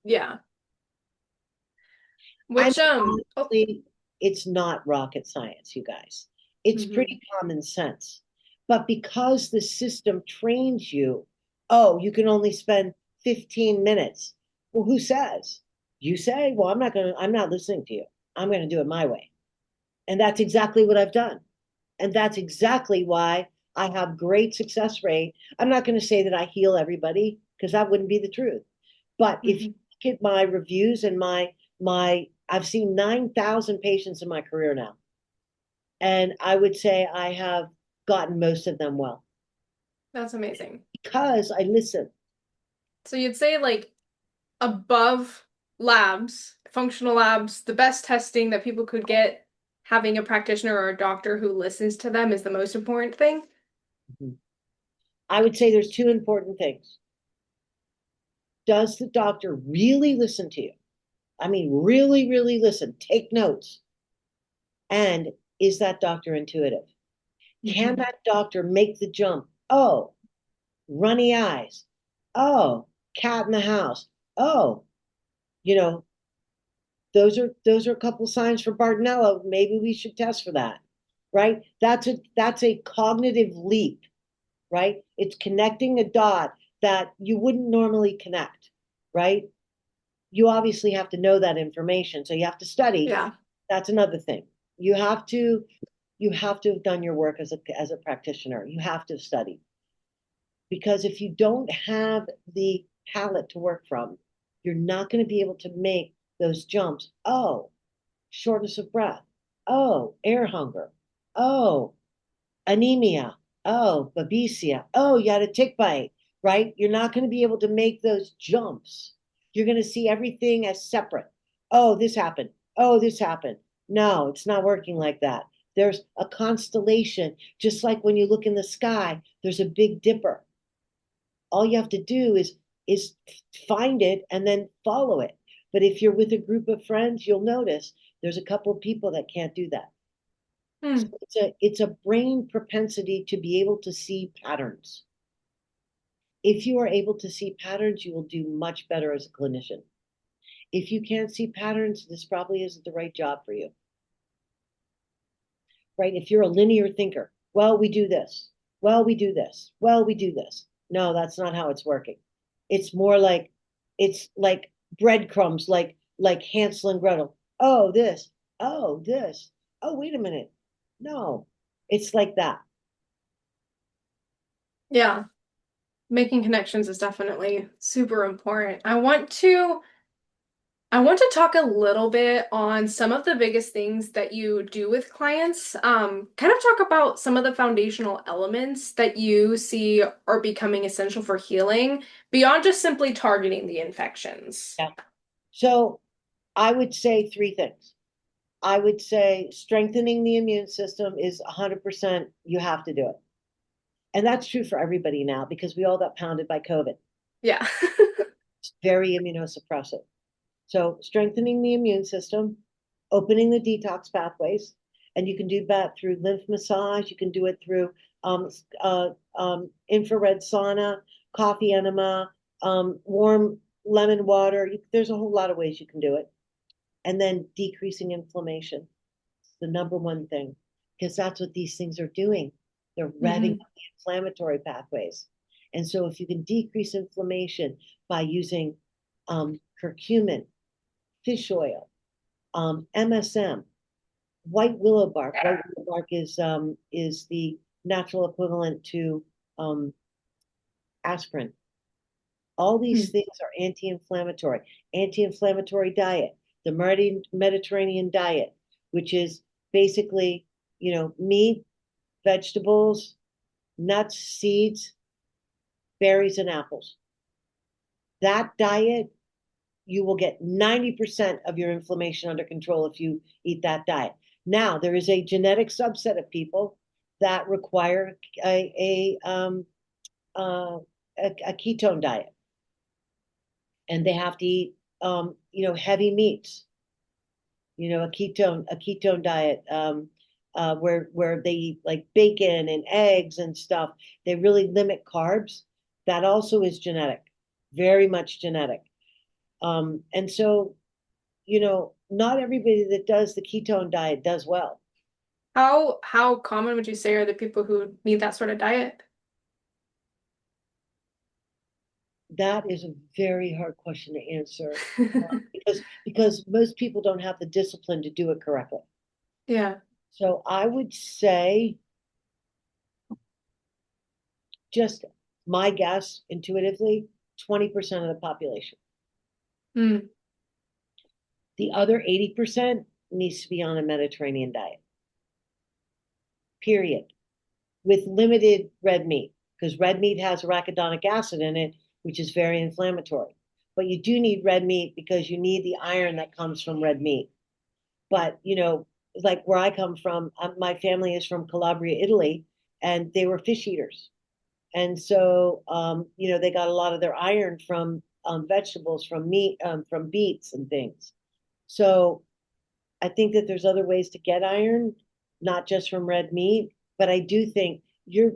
S2: Yeah.
S1: I mean,
S2: Which oh.
S1: honestly, it's not rocket science, you guys. It's
S2: Hmm.
S1: pretty common sense. But because the system trains you, oh, you can only spend 15 minutes. Well, who says? You say, well, I'm not listening to you. I'm going to do it my way. And that's exactly what I've done. And that's exactly why I have great success rate. I'm not going to say that I heal everybody because that wouldn't be the truth. But if you
S2: Hmm.
S1: look at my reviews and my I've seen 9,000 patients in my career now. And I would say I have gotten most of them well
S2: That's amazing.
S1: because I listen.
S2: So you'd say like above labs, functional labs, the best testing that people could get, having a practitioner or a doctor who listens to them is the most important thing.
S1: I would say there's two important things. Does the doctor really listen to you? I mean, really, really listen, take notes. And is that doctor intuitive? Can
S2: Hmm.
S1: that doctor make the jump? Oh, runny eyes. Oh, cat in the house. Oh, you know, those are a couple signs for Bartonella. Maybe we should test for that, right? That's a cognitive leap, right? It's connecting a dot that you wouldn't normally connect, right? You obviously have to know that information, so you have to study.
S2: Yeah.
S1: That's another thing. You have to you have to have done your work as a practitioner. You have to study. Because if you don't have the palette to work from, you're not going to be able to make those jumps. Oh, shortness of breath. Oh, air hunger. Oh, anemia. Oh, babesia. Oh, you had a tick bite, right? You're not going to be able to make those jumps. You're going to see everything as separate. Oh, this happened. Oh, this happened. No, it's not working like that. There's a constellation, just like when you look in the sky, there's a big dipper. All you have to do is find it and then follow it. But if you're with a group of friends, you'll notice there's a couple of people that can't do that. So
S2: Hmm.
S1: it's a brain propensity to be able to see patterns. If you are able to see patterns, you will do much better as a clinician. If you can't see patterns, this probably isn't the right job for you. Right? If you're a linear thinker, well, we do this. Well, we do this. Well, we do this. No, that's not how it's working. It's more like it's like breadcrumbs, like Hansel and Gretel. Oh, this. Oh, this. Oh, wait a minute. No, it's like that.
S2: Yeah. Making connections is definitely super important. I want to talk a little bit on some of the biggest things that you do with clients. Kind of talk about some of the foundational elements that you see are becoming essential for healing beyond just simply targeting the infections.
S1: Yeah. So I would say three things. I would say strengthening the immune system is 100%, you have to do it. And that's true for everybody now because we all got pounded by COVID.
S2: Yeah.
S1: It's very immunosuppressive. So strengthening the immune system, opening the detox pathways, and you can do that through lymph massage. You can do it through infrared sauna, coffee enema, warm lemon water. There's a whole lot of ways you can do it. And then decreasing inflammation, the number one thing, because that's what these things are doing. They're revving
S2: Hmm.
S1: up the inflammatory pathways. And so if you can decrease inflammation by using curcumin, fish oil, MSM, white willow bark. White willow bark is the natural equivalent to um, aspirin. All these
S2: Hmm.
S1: things are anti-inflammatory. Anti-inflammatory diet, the Mediterranean diet, which is basically, meat, vegetables, nuts, seeds, berries, and apples. That diet, you will get 90% of your inflammation under control if you eat that diet. Now, there is a genetic subset of people that require uh, a ketone diet, and they have to eat, heavy meats. A ketone diet, where they eat like bacon and eggs and stuff. They really limit carbs. That also is genetic, very much genetic. And so, not everybody that does the ketone diet does well.
S2: How common would you say are the people who need that sort of diet?
S1: That is a very hard question to answer, because most people don't have the discipline to do it correctly.
S2: Yeah.
S1: So I would say, just my guess, intuitively, 20% of the population.
S2: Mm.
S1: The other 80% needs to be on a Mediterranean diet, period, with limited red meat, because red meat has arachidonic acid in it, which is very inflammatory. But you do need red meat because you need the iron that comes from red meat. But, like where I come from, my family is from Calabria, Italy, and they were fish eaters. And so, they got a lot of their iron from vegetables, from meat, from beets and things. So I think that there's other ways to get iron, not just from red meat. But I do think your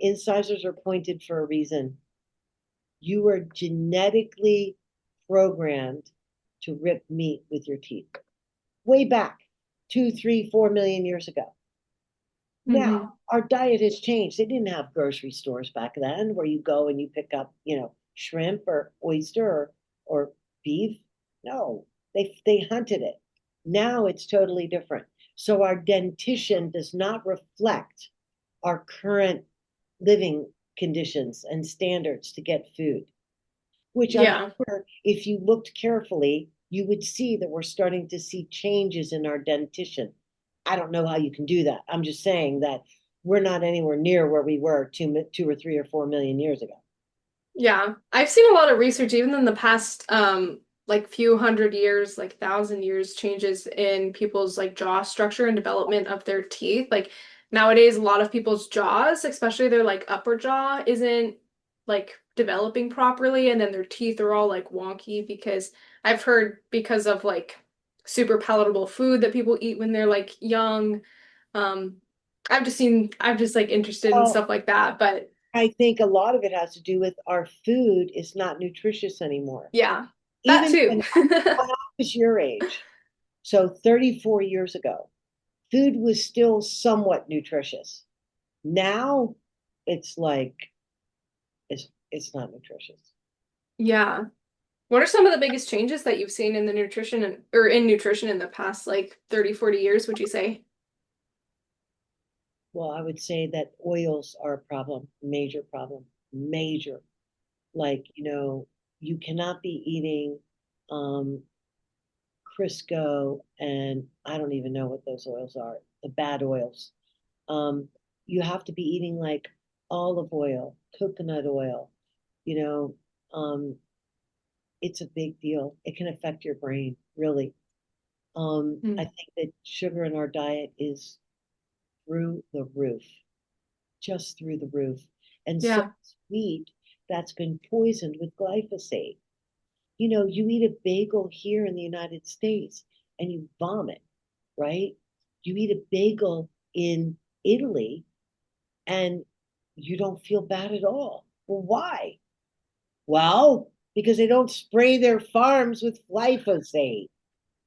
S1: incisors are pointed for a reason. You are genetically programmed to rip meat with your teeth. Way back, 2, 3, 4 million years ago. Now,
S2: Hmm.
S1: our diet has changed. They didn't have grocery stores back then where you go and you pick up, shrimp or oyster or beef. No, they hunted it. Now it's totally different. So our dentition does not reflect our current living conditions and standards to get food, which I'm
S2: Yeah.
S1: sure if you looked carefully, you would see that we're starting to see changes in our dentition. I don't know how you can do that. I'm just saying that we're not anywhere near where we were 2 or 3 or 4 million years ago.
S2: Yeah. I've seen a lot of research, even in the past, like few hundred years, like 1,000 years, changes in people's like jaw structure and development of their teeth. Like nowadays, a lot of people's jaws, especially their like upper jaw, isn't like developing properly, and then their teeth are all like wonky because I've heard because of like super palatable food that people eat when they're like young. Um, I'm just like interested in
S1: Well,
S2: stuff like that, but
S1: I think a lot of it has to do with our food is not nutritious anymore.
S2: yeah, that
S1: Even
S2: too.
S1: when I was your age, so 34 years ago, food was still somewhat nutritious. Now it's like it's not nutritious.
S2: Yeah. What are some of the biggest changes that you've seen in the nutrition and or in nutrition in the past like 30, 40 years, would you say?
S1: Well, I would say that oils are a problem, major problem, major. Like, you cannot be eating um, Crisco, and I don't even know what those oils are, the bad oils. Um, you have to be eating like olive oil, coconut oil, you know, um, it's a big deal. It can affect your brain, really. I
S2: Mm.
S1: think that sugar in our diet is through the roof, just through the roof. And so
S2: Yeah.
S1: sweet that's been poisoned with glyphosate. You eat a bagel here in the United States and you vomit, right? You eat a bagel in Italy and you don't feel bad at all. Well, why? Well, because they don't spray their farms with glyphosate.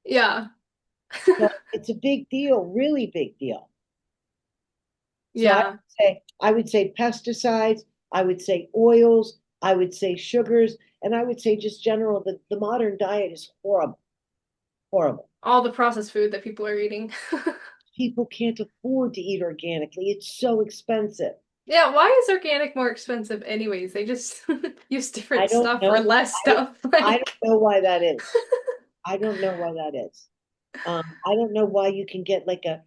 S2: Yeah.
S1: So it's a big deal, really big deal. So
S2: Yeah.
S1: I would say pesticides, I would say oils, I would say sugars, and I would say just general the modern diet is horrible, horrible.
S2: All the processed food that people are eating.
S1: People can't afford to eat organically. It's so expensive.
S2: Yeah, why is organic more expensive anyways? They just use
S1: I
S2: different
S1: don't
S2: stuff or
S1: know.
S2: less stuff.
S1: I don't
S2: Like,
S1: know why that is. I don't know why that is. I don't know why you can get like a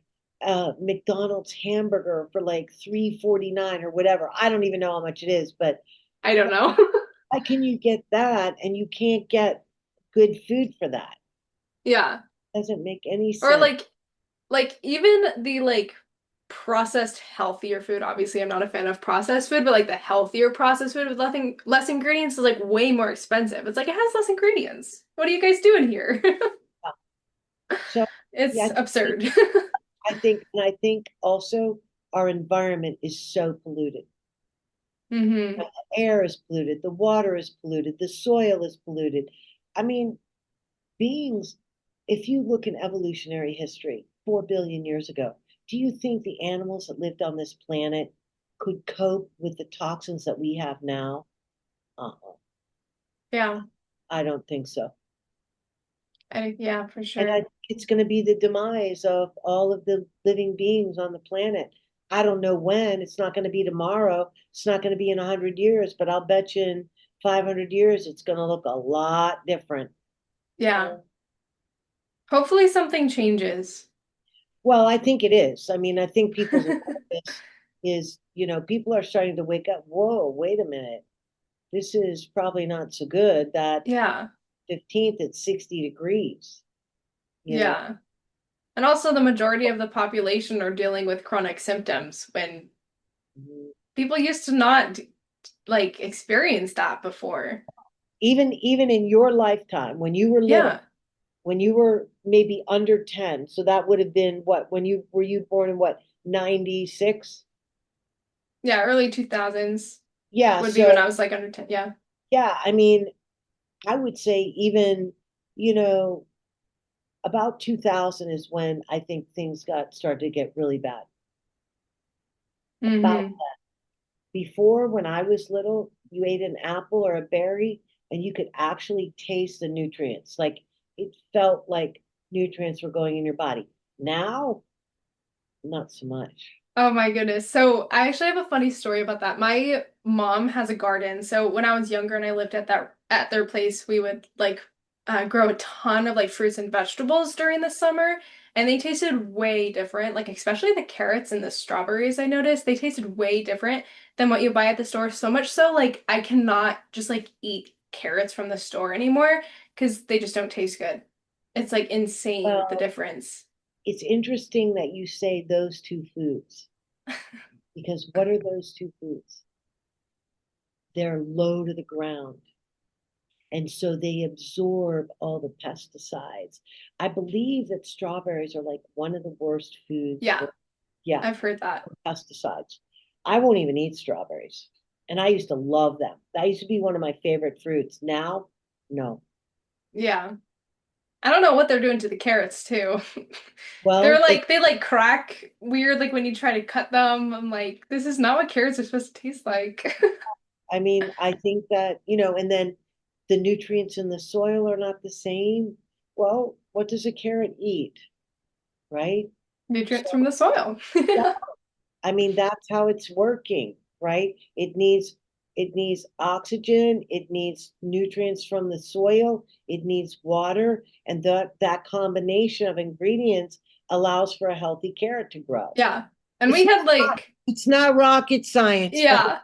S1: McDonald's hamburger for like 3.49 or whatever. I don't even know how much it is, but
S2: I don't know.
S1: why can you get that and you can't get good food for that?
S2: Yeah.
S1: Doesn't make any
S2: Or
S1: sense.
S2: like even the like processed healthier food. Obviously, I'm not a fan of processed food, but like the healthier processed food with less ingredients is like way more expensive. It's like it has less ingredients. What are you guys doing here?
S1: So yeah,
S2: It's absurd.
S1: I think also our environment is so polluted.
S2: Hmm.
S1: The air is polluted, the water is polluted, the soil is polluted. I mean, beings, if you look in evolutionary history, 4 billion years ago, do you think the animals that lived on this planet could cope with the toxins that we have now? Uh-uh.
S2: Yeah.
S1: I don't think so.
S2: Yeah, for
S1: And I
S2: sure.
S1: think it's going to be the demise of all of the living beings on the planet. I don't know when. It's not going to be tomorrow. It's not going to be in 100 years, but I'll bet you in 500 years it's going to look a lot different.
S2: Yeah. Hopefully something changes.
S1: Well, I think it is. I mean, I think people's awareness is, people are starting to wake up. Whoa, wait a minute. This is probably not so good. That
S2: Yeah.
S1: 15th at 60 degrees, you know.
S2: Yeah. And also the majority of the population are dealing with chronic symptoms when
S1: Mhm.
S2: people used to not like experience that before.
S1: Even in your lifetime, when you were little,
S2: Yeah.
S1: when you were maybe under 10, so that would have been what, when you born in what, 96?
S2: Yeah, early 2000s
S1: Yeah,
S2: would be when I
S1: so
S2: was like under 10. Yeah.
S1: yeah, I mean, I would say even, you know, about 2000 is when I think things got started to get really bad. About
S2: Hmm.
S1: before, when I was little, you ate an apple or a berry and you could actually taste the nutrients. Like it felt like nutrients were going in your body. Now not so much.
S2: Oh my goodness. So I actually have a funny story about that. My mom has a garden. So when I was younger and I lived at their place, we would like grow a ton of like fruits and vegetables during the summer, and they tasted way different. Like especially the carrots and the strawberries, I noticed they tasted way different than what you buy at the store. So much so like I cannot just like eat carrots from the store anymore because they just don't taste good. It's like insane the
S1: Well,
S2: difference.
S1: it's interesting that you say those two foods, because what are those two foods? They're low to the ground. And so they absorb all the pesticides. I believe that strawberries are like one of the worst foods
S2: Yeah,
S1: for, yeah,
S2: I've heard that.
S1: pesticides. I won't even eat strawberries. And I used to love them. That used to be one of my favorite fruits. Now, no.
S2: Yeah. I don't know what they're doing to the carrots too. They're
S1: Well,
S2: like they like crack weird like when you try to cut them. I'm like, this is not what carrots are supposed to taste like.
S1: I mean, I think that, and then the nutrients in the soil are not the same. Well, what does a carrot eat, right?
S2: Nutrients from
S1: So,
S2: the soil.
S1: yeah, I mean, that's how it's working, right? It needs oxygen, it needs nutrients from the soil, it needs water, and that combination of ingredients allows for a healthy carrot to grow.
S2: Yeah. And
S1: It's
S2: we
S1: not,
S2: had like,
S1: it's not rocket science, folks.
S2: yeah.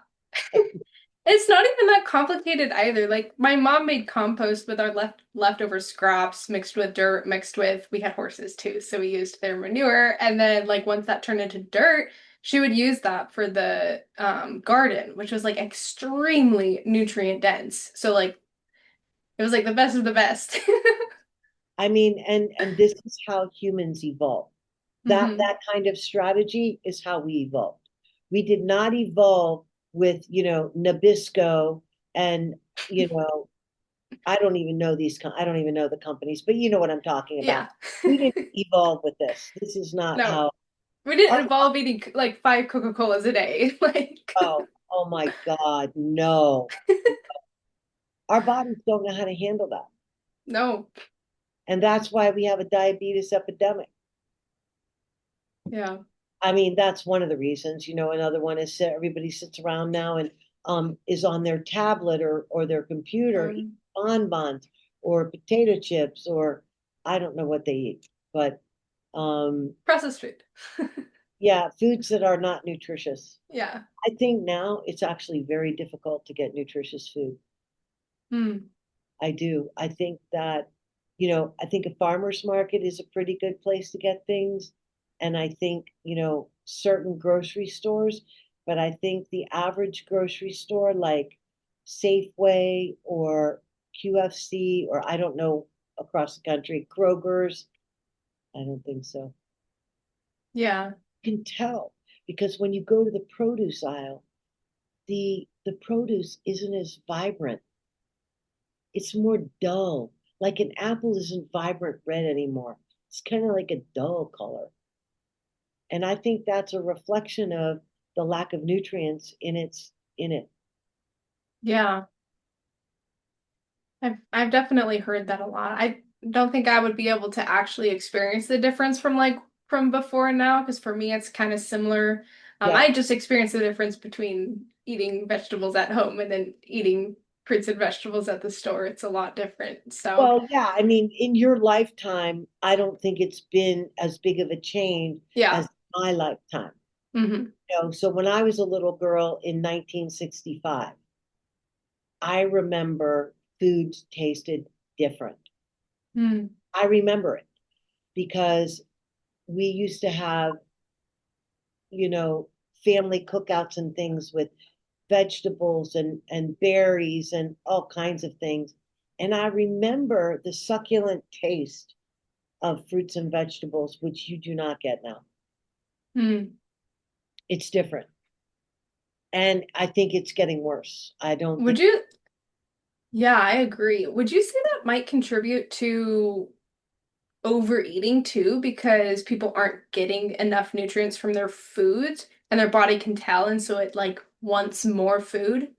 S2: It's not even that complicated either. Like my mom made compost with our leftover scraps mixed with dirt, mixed with we had horses too, so we used their manure. And then like once that turned into dirt, she would use that for the garden, which was like extremely nutrient dense. So like it was like the best of the best.
S1: I mean, and this is how humans evolve. That
S2: hmm
S1: that kind of strategy is how we evolved. We did not evolve with, Nabisco and, you know, I don't even know the companies, but you know what I'm talking about.
S2: Yeah.
S1: We didn't evolve with this. This is not
S2: No,
S1: how
S2: we
S1: our
S2: didn't involve eating like five Coca-Colas a day. Like
S1: oh my God, no. Our bodies don't know how to handle that.
S2: no.
S1: And that's why we have a diabetes epidemic.
S2: Yeah.
S1: I mean, that's one of the reasons. Another one is that everybody sits around now and is on their tablet or their computer eating
S2: Um,
S1: bonbons or potato chips or I don't know what they eat, but um,
S2: Processed food.
S1: yeah, foods that are not nutritious.
S2: Yeah.
S1: I think now it's actually very difficult to get nutritious food.
S2: Hmm.
S1: I do. I think that, I think a farmer's market is a pretty good place to get things. And I think, certain grocery stores, but I think the average grocery store like Safeway or QFC or I don't know across the country, Kroger's, I don't think so.
S2: Yeah.
S1: You can tell because when you go to the produce aisle, the produce isn't as vibrant. It's more dull. Like an apple isn't vibrant red anymore. It's kind of like a dull color. And I think that's a reflection of the lack of nutrients in it.
S2: Yeah. I've definitely heard that a lot. I don't think I would be able to actually experience the difference from like from before and now, because for me it's kind of similar.
S1: Yeah.
S2: I just experienced the difference between eating vegetables at home and then eating fruits and vegetables at the store. It's a lot different. So,
S1: Well, yeah, I mean, in your lifetime, I don't think it's been as big of a change
S2: yeah.
S1: as my lifetime.
S2: hmm
S1: So when I was a little girl in 1965, I remember food tasted different.
S2: Mm.
S1: I remember it because we used to have, you know, family cookouts and things with vegetables and berries and all kinds of things. And I remember the succulent taste of fruits and vegetables, which you do not get now.
S2: Mm.
S1: It's different. And I think it's getting worse. I don't
S2: Would
S1: think,
S2: you? Yeah, I agree. Would you say that might contribute to overeating too because people aren't getting enough nutrients from their foods and their body can tell and so it like wants more food.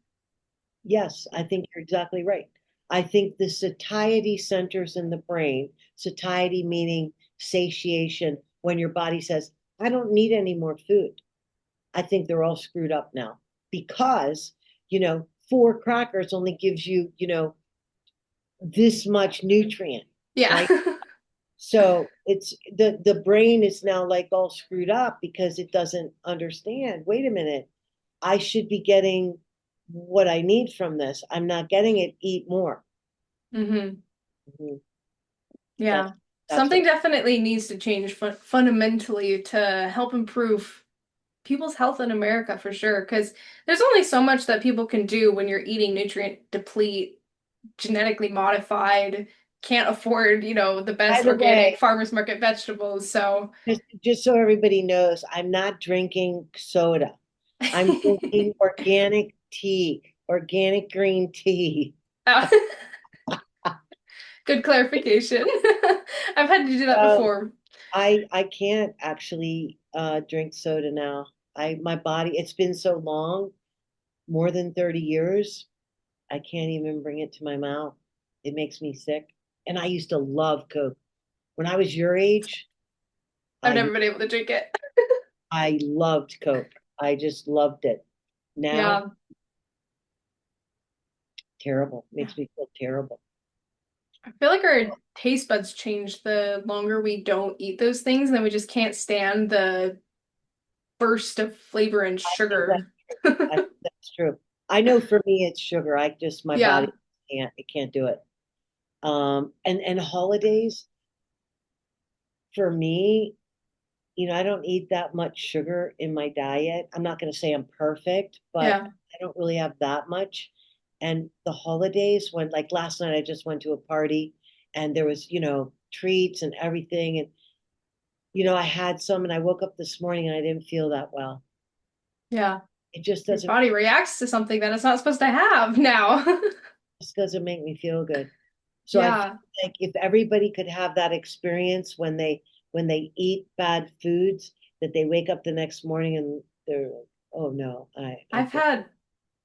S1: yes, I think you're exactly right. I think the satiety centers in the brain, satiety meaning satiation, when your body says, I don't need any more food. I think they're all screwed up now because, 4 crackers only gives you, this much nutrient,
S2: Yeah.
S1: right? So it's the brain is now like all screwed up because it doesn't understand. Wait a minute, I should be getting what I need from this. I'm not getting it. Eat more.
S2: hmm
S1: Mhm. That's
S2: Yeah.
S1: that's what
S2: Something definitely needs to change fundamentally to help improve people's health in America for sure. Because there's only so much that people can do when you're eating nutrient deplete, genetically modified, can't afford, the
S1: By
S2: best
S1: the
S2: organic
S1: way,
S2: farmers market vegetables. So,
S1: just so everybody knows, I'm not drinking soda. I'm drinking organic tea, organic green tea.
S2: uh, good clarification. I've had to do that
S1: Um,
S2: before.
S1: I can't actually drink soda now. My body, it's been so long, more than 30 years, I can't even bring it to my mouth. It makes me sick. And I used to love Coke. When I was your age,
S2: I've
S1: I
S2: never been able to drink it.
S1: I loved Coke. I just loved it. Now,
S2: Yeah.
S1: terrible.
S2: Yeah.
S1: Makes me feel terrible.
S2: I feel like our taste buds change the longer we don't eat those things, and then we just can't stand the burst of flavor and
S1: I think that's
S2: sugar.
S1: true. I think that's true. I know for me it's sugar. My body
S2: Yeah.
S1: can't do it. And holidays for me, I don't eat that much sugar in my diet. I'm not going to say I'm perfect, but
S2: Yeah.
S1: I don't really have that much. And the holidays, when like last night, I just went to a party and there was, treats and everything. And, I had some and I woke up this morning and I didn't feel that well.
S2: Yeah.
S1: It just
S2: Your
S1: doesn't,
S2: body reacts to something that it's not supposed to have now.
S1: just doesn't make me feel good. So I feel
S2: Yeah.
S1: like if everybody could have that experience when they eat bad foods, that they wake up the next morning and they're like, oh no, I
S2: I've
S1: feel
S2: had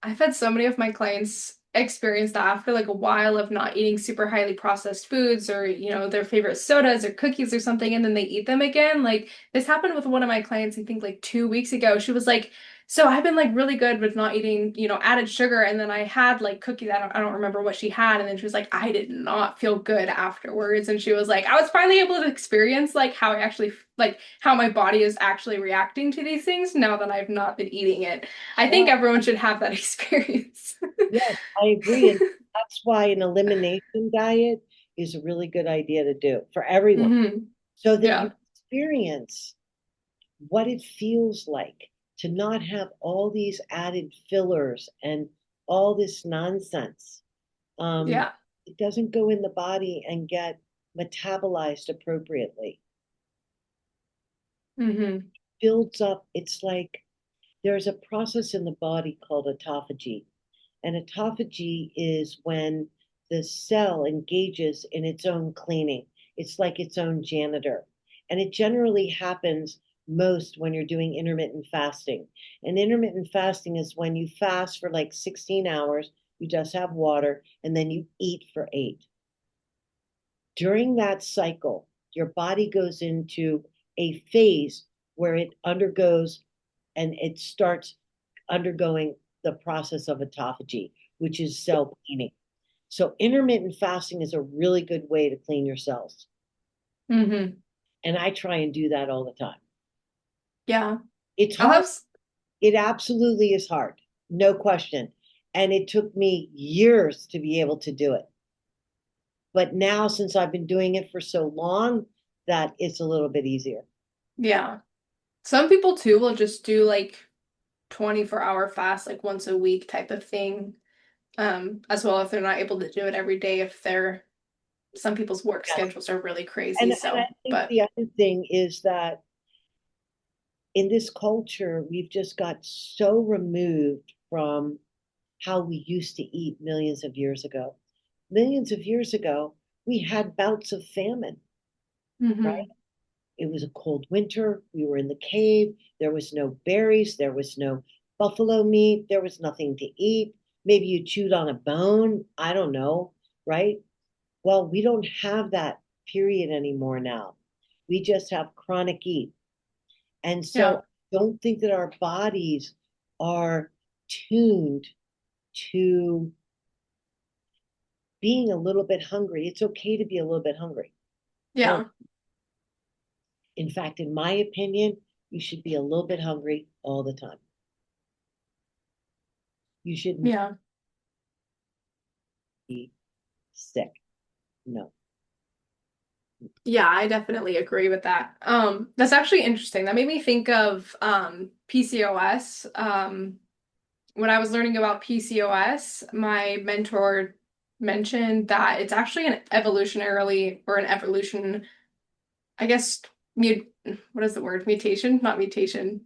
S2: I've had so many of my clients experience that after like a while of not eating super highly processed foods or, their favorite sodas or cookies or something, and then they eat them again. Like this happened with one of my clients, I think like 2 weeks ago. She was like, so I've been like really good with not eating, added sugar. And then I had like cookies. I don't remember what she had. And then she was like, I did not feel good afterwards. And she was like, I was finally able to experience like how I actually like how my body is actually reacting to these things now that I've not been eating it. I think
S1: yeah,
S2: everyone should have that experience.
S1: yes, I agree. And that's why an elimination diet is a really good idea to do for everyone so that you
S2: Yeah.
S1: experience what it feels like to not have all these added fillers and all this nonsense. Um,
S2: Yeah.
S1: it doesn't go in the body and get metabolized appropriately.
S2: hmm
S1: Builds up, it's like there's a process in the body called autophagy. And autophagy is when the cell engages in its own cleaning. It's like its own janitor. And it generally happens most when you're doing intermittent fasting. And intermittent fasting is when you fast for like 16 hours, you just have water, and then you eat for 8. During that cycle, your body goes into a phase where it undergoes and it starts undergoing the process of autophagy, which is cell cleaning. So intermittent fasting is a really good way to clean your cells.
S2: hmm
S1: And I try and do that all the time.
S2: Yeah.
S1: It's
S2: I'll have,
S1: hard. It absolutely is hard. No question. And it took me years to be able to do it. But now, since I've been doing it for so long, that it's a little bit easier.
S2: yeah. Some people too will just do like 24-hour fast, like once a week type of thing. As well if they're not able to do it every day if some people's work
S1: Yes.
S2: schedules are really crazy.
S1: And I
S2: So,
S1: think
S2: but
S1: the other thing is that in this culture, we've just got so removed from how we used to eat millions of years ago. Millions of years ago, we had bouts of famine, right?
S2: hmm
S1: It was a cold winter. We were in the cave. There was no berries. There was no buffalo meat. There was nothing to eat. Maybe you chewed on a bone. I don't know, right? Well, we don't have that period anymore now. We just have chronic eat. And
S2: Yeah.
S1: so I don't think that our bodies are tuned to being a little bit hungry. It's okay to be a little bit hungry. All,
S2: Yeah.
S1: in fact, in my opinion, you should be a little bit hungry all the time. You shouldn't
S2: Yeah.
S1: be sick. No.
S2: Yeah, I definitely agree with that. That's actually interesting. That made me think of PCOS. When I was learning about PCOS, my mentor mentioned that it's actually an evolutionarily or an evolution, I guess, mut what is the word? Mutation? Not mutation.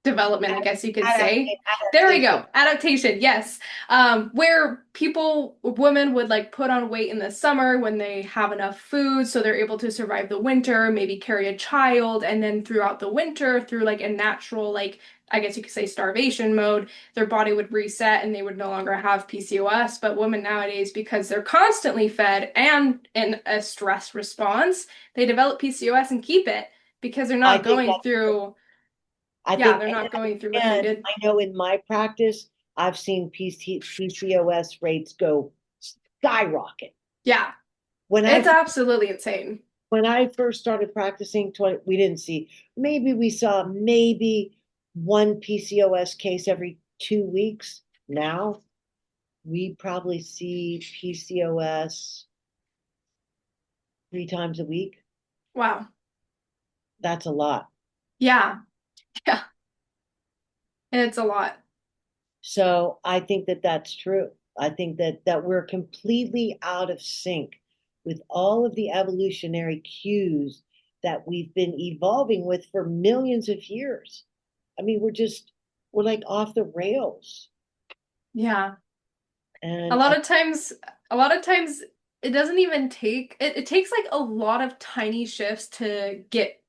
S2: Development, I guess you could say. There we
S1: Adaptation.
S2: go. Adaptation, yes. Where women would like put on weight in the summer when they have enough food, so they're able to survive the winter, maybe carry a child, and then throughout the winter, through like a natural, like, I guess you could say starvation mode, their body would reset and they would no longer have PCOS. But women nowadays, because they're constantly fed and in a stress response, they develop PCOS and keep it because they're
S1: I
S2: not
S1: think
S2: going
S1: that
S2: through
S1: I
S2: yeah,
S1: think
S2: they're not going through what they
S1: and
S2: did.
S1: I know in my practice, I've seen PCOS rates go skyrocket.
S2: Yeah,
S1: When
S2: it's
S1: I
S2: absolutely insane.
S1: when I first started practicing, we didn't see, maybe we saw maybe one PCOS case every 2 weeks. Now we probably see PCOS 3 times a week.
S2: Wow.
S1: That's a lot.
S2: Yeah, yeah, it's a lot.
S1: So I think that that's true. I think that we're completely out of sync with all of the evolutionary cues that we've been evolving with for millions of years. I mean, we're like off the rails.
S2: Yeah. A
S1: And
S2: lot of times, a lot of times it doesn't even take it takes like a lot of tiny shifts to get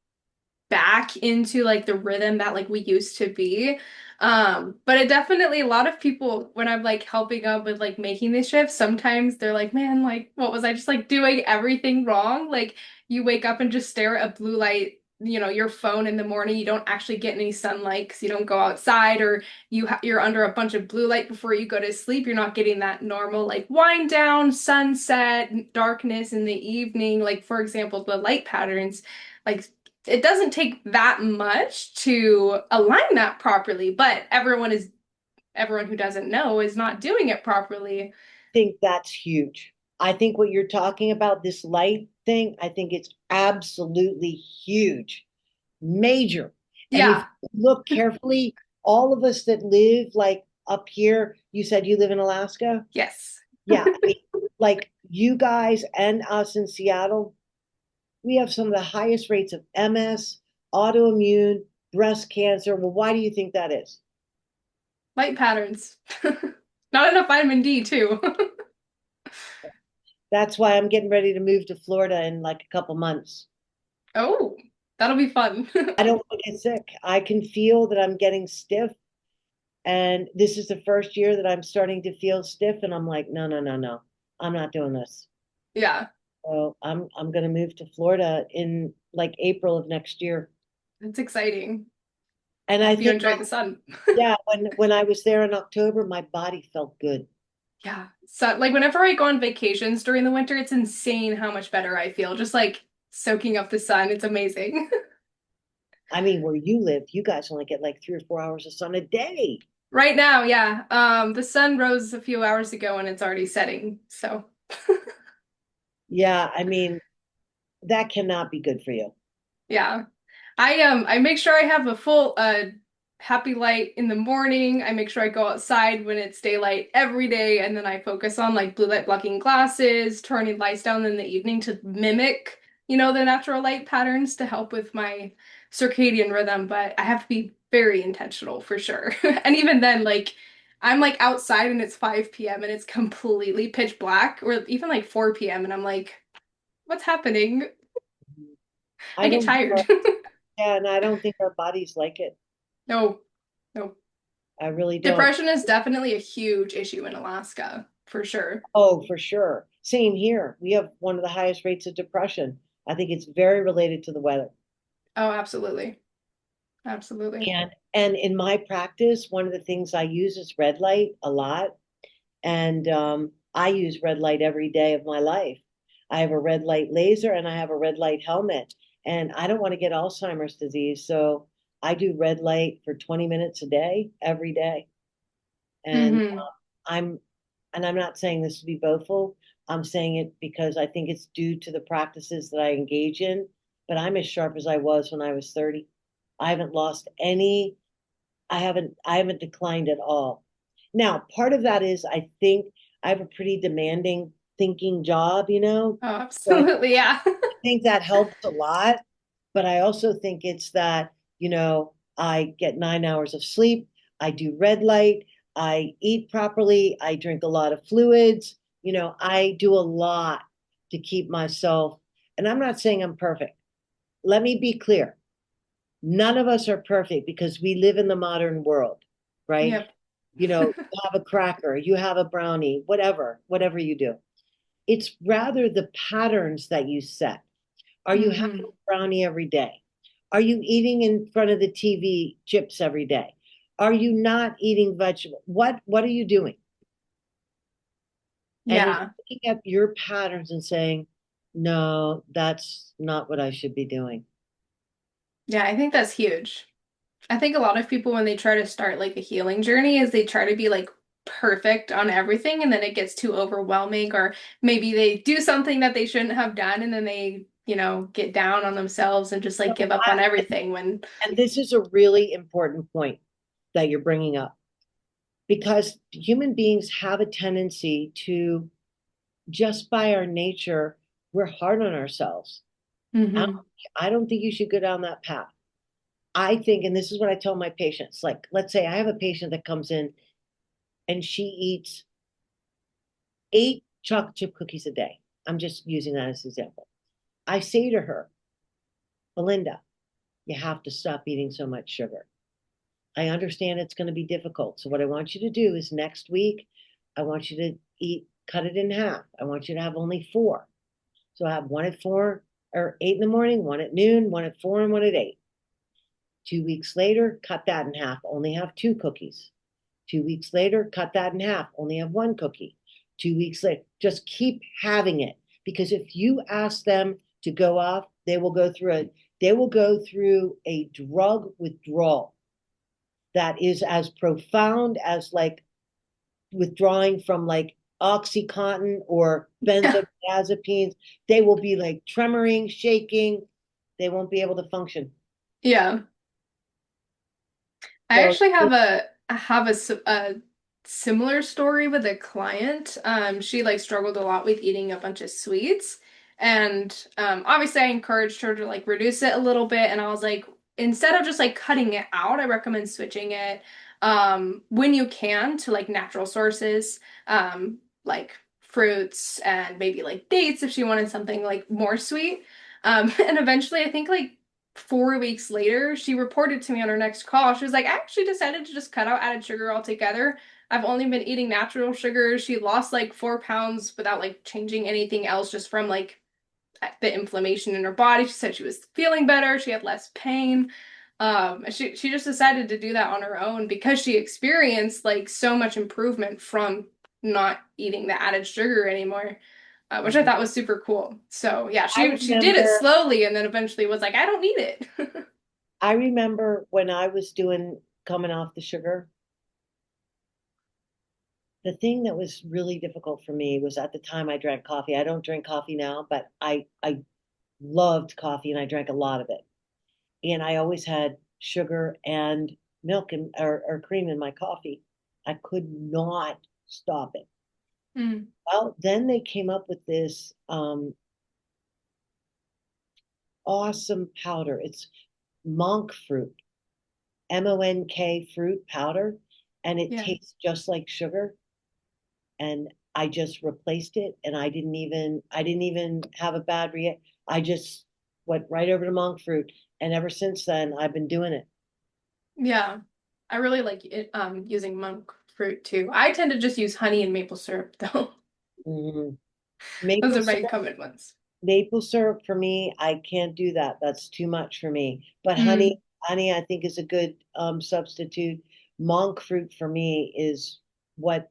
S2: back into like the rhythm that like we used to be. But it definitely a lot of people when I'm like helping up with like making these shifts, sometimes they're like, man, like what was I just like doing everything wrong? Like you wake up and just stare at a blue light, your phone in the morning, you don't actually get any sunlight because you don't go outside or you're under a bunch of blue light before you go to sleep. You're not getting that normal like wind down, sunset, darkness in the evening. Like for example, the light patterns. Like it doesn't take that much to align that properly, but everyone who doesn't know is not doing it properly.
S1: think that's huge. I think what you're talking about, this light thing, I think it's absolutely huge, major. And if
S2: Yeah.
S1: you look carefully, all of us that live like up here, you said you live in Alaska?
S2: Yes.
S1: Yeah, I mean, like you guys and us in Seattle, we have some of the highest rates of MS, autoimmune, breast cancer. Well, why do you think that is?
S2: Light patterns. Not enough vitamin D too.
S1: That's why I'm getting ready to move to Florida in like a couple months.
S2: Oh, that'll be fun.
S1: I don't want to get sick. I can feel that I'm getting stiff. And this is the first year that I'm starting to feel stiff. And I'm like, no, no, no, no. I'm not doing this.
S2: Yeah,
S1: So I'm gonna move to Florida in like April of next year.
S2: it's exciting.
S1: And
S2: I
S1: I
S2: hope you
S1: think,
S2: enjoy the sun.
S1: yeah, when I was there in October, my body felt good.
S2: Yeah. So like whenever I go on vacations during the winter, it's insane how much better I feel. Just like soaking up the sun. It's amazing.
S1: I mean, where you live, you guys only get like 3 or 4 hours of sun a day.
S2: Right now, yeah. The sun rose a few hours ago and it's already setting. So,
S1: Yeah, I mean, that cannot be good for you.
S2: yeah. I make sure I have a full happy light in the morning. I make sure I go outside when it's daylight every day and then I focus on like blue light blocking glasses, turning lights down in the evening to mimic, the natural light patterns to help with my circadian rhythm, but I have to be very intentional for sure. And even then like I'm like outside and it's 5 p.m. and it's completely pitch black or even like 4 p.m. and I'm like, what's happening? I
S1: I
S2: get
S1: don't think
S2: tired.
S1: yeah, and I don't think our bodies like it.
S2: No, no.
S1: I really don't.
S2: Depression is definitely a huge issue in Alaska, for sure.
S1: Oh, for sure. Same here. We have one of the highest rates of depression. I think it's very related to the weather.
S2: Oh, absolutely. Absolutely.
S1: And in my practice, one of the things I use is red light a lot. And I use red light every day of my life. I have a red light laser and I have a red light helmet. And I don't want to get Alzheimer's disease. So I do red light for 20 minutes a day, every day. And
S2: Hmm.
S1: I'm and I'm not saying this to be boastful. I'm saying it because I think it's due to the practices that I engage in. But I'm as sharp as I was when I was 30. I haven't lost any, I haven't declined at all. Now, part of that is I think I have a pretty demanding thinking job,
S2: Oh,
S1: So
S2: absolutely. Yeah.
S1: think that helps a lot. But I also think it's that, I get 9 hours of sleep, I do red light, I eat properly, I drink a lot of fluids, I do a lot to keep myself, and I'm not saying I'm perfect. Let me be clear. None of us are perfect because we live in the modern world, right?
S2: Yep.
S1: You have a cracker, you have a brownie, whatever you do. It's rather the patterns that you set. Are you having
S2: Hmm.
S1: a brownie every day? Are you eating in front of the TV chips every day? Are you not eating vegetables? What are you doing? And it's
S2: Yeah.
S1: looking at your patterns and saying, no, that's not what I should be doing.
S2: Yeah, I think that's huge. I think a lot of people when they try to start like a healing journey is they try to be like perfect on everything and then it gets too overwhelming or maybe they do something that they shouldn't have done and then they, get down on themselves and just like give up on everything when
S1: And this is a really important point that you're bringing up because human beings have a tendency to, just by our nature, we're hard on ourselves. I
S2: hmm
S1: I don't think you should go down that path. I think, and this is what I tell my patients, like, let's say I have a patient that comes in and she eats 8 chocolate chip cookies a day. I'm just using that as an example. I say to her, Belinda, you have to stop eating so much sugar. I understand it's going to be difficult. So, what I want you to do is next week, I want you to cut it in half. I want you to have only four. So, I have one at 4 or 8 in the morning, one at noon, one at 4, and one at 8. 2 weeks later, cut that in half, only have 2 cookies. 2 weeks later, cut that in half, only have one cookie. 2 weeks later, just keep having it. Because if you ask them to go off, they will go through a drug withdrawal that is as profound as like withdrawing from like Oxycontin or
S2: yeah.
S1: benzodiazepines. They will be like tremoring, shaking. They won't be able to function.
S2: Yeah. I
S1: So,
S2: actually have a similar story with a client. She like struggled a lot with eating a bunch of sweets, and obviously I encouraged her to like reduce it a little bit. And I was like, instead of just like cutting it out, I recommend switching it when you can to like natural sources, like fruits and maybe like dates if she wanted something like more sweet. And eventually, I think like 4 weeks later, she reported to me on her next call. She was like, I actually decided to just cut out added sugar altogether. I've only been eating natural sugar. She lost like 4 pounds without like changing anything else, just from like the inflammation in her body. She said she was feeling better. She had less pain. She just decided to do that on her own because she experienced like so much improvement from not eating the added sugar anymore, which I
S1: mhm.
S2: thought was super cool. So yeah,
S1: I
S2: she did it
S1: remember
S2: slowly and then eventually was like, I don't need it.
S1: I remember when I was coming off the sugar, the thing that was really difficult for me was at the time I drank coffee. I don't drink coffee now, but I loved coffee and I drank a lot of it. And I always had sugar and milk or cream in my coffee. I could not stop it.
S2: Mm,
S1: Well, then they came up with this awesome powder. It's monk fruit, MONK fruit powder, and it
S2: yeah.
S1: tastes just like sugar. And I just replaced it, and I didn't even have a bad reaction. I just went right over to monk fruit, and ever since then I've been doing it.
S2: Yeah. I really like it, using monk fruit too. I tend to just use honey and maple syrup though.
S1: Mhm.
S2: Those
S1: Maple
S2: are my
S1: syrup,
S2: common ones.
S1: maple syrup for me, I can't do that. That's too much for me. But honey,
S2: Mm.
S1: honey, I think is a good substitute. Monk fruit for me is what,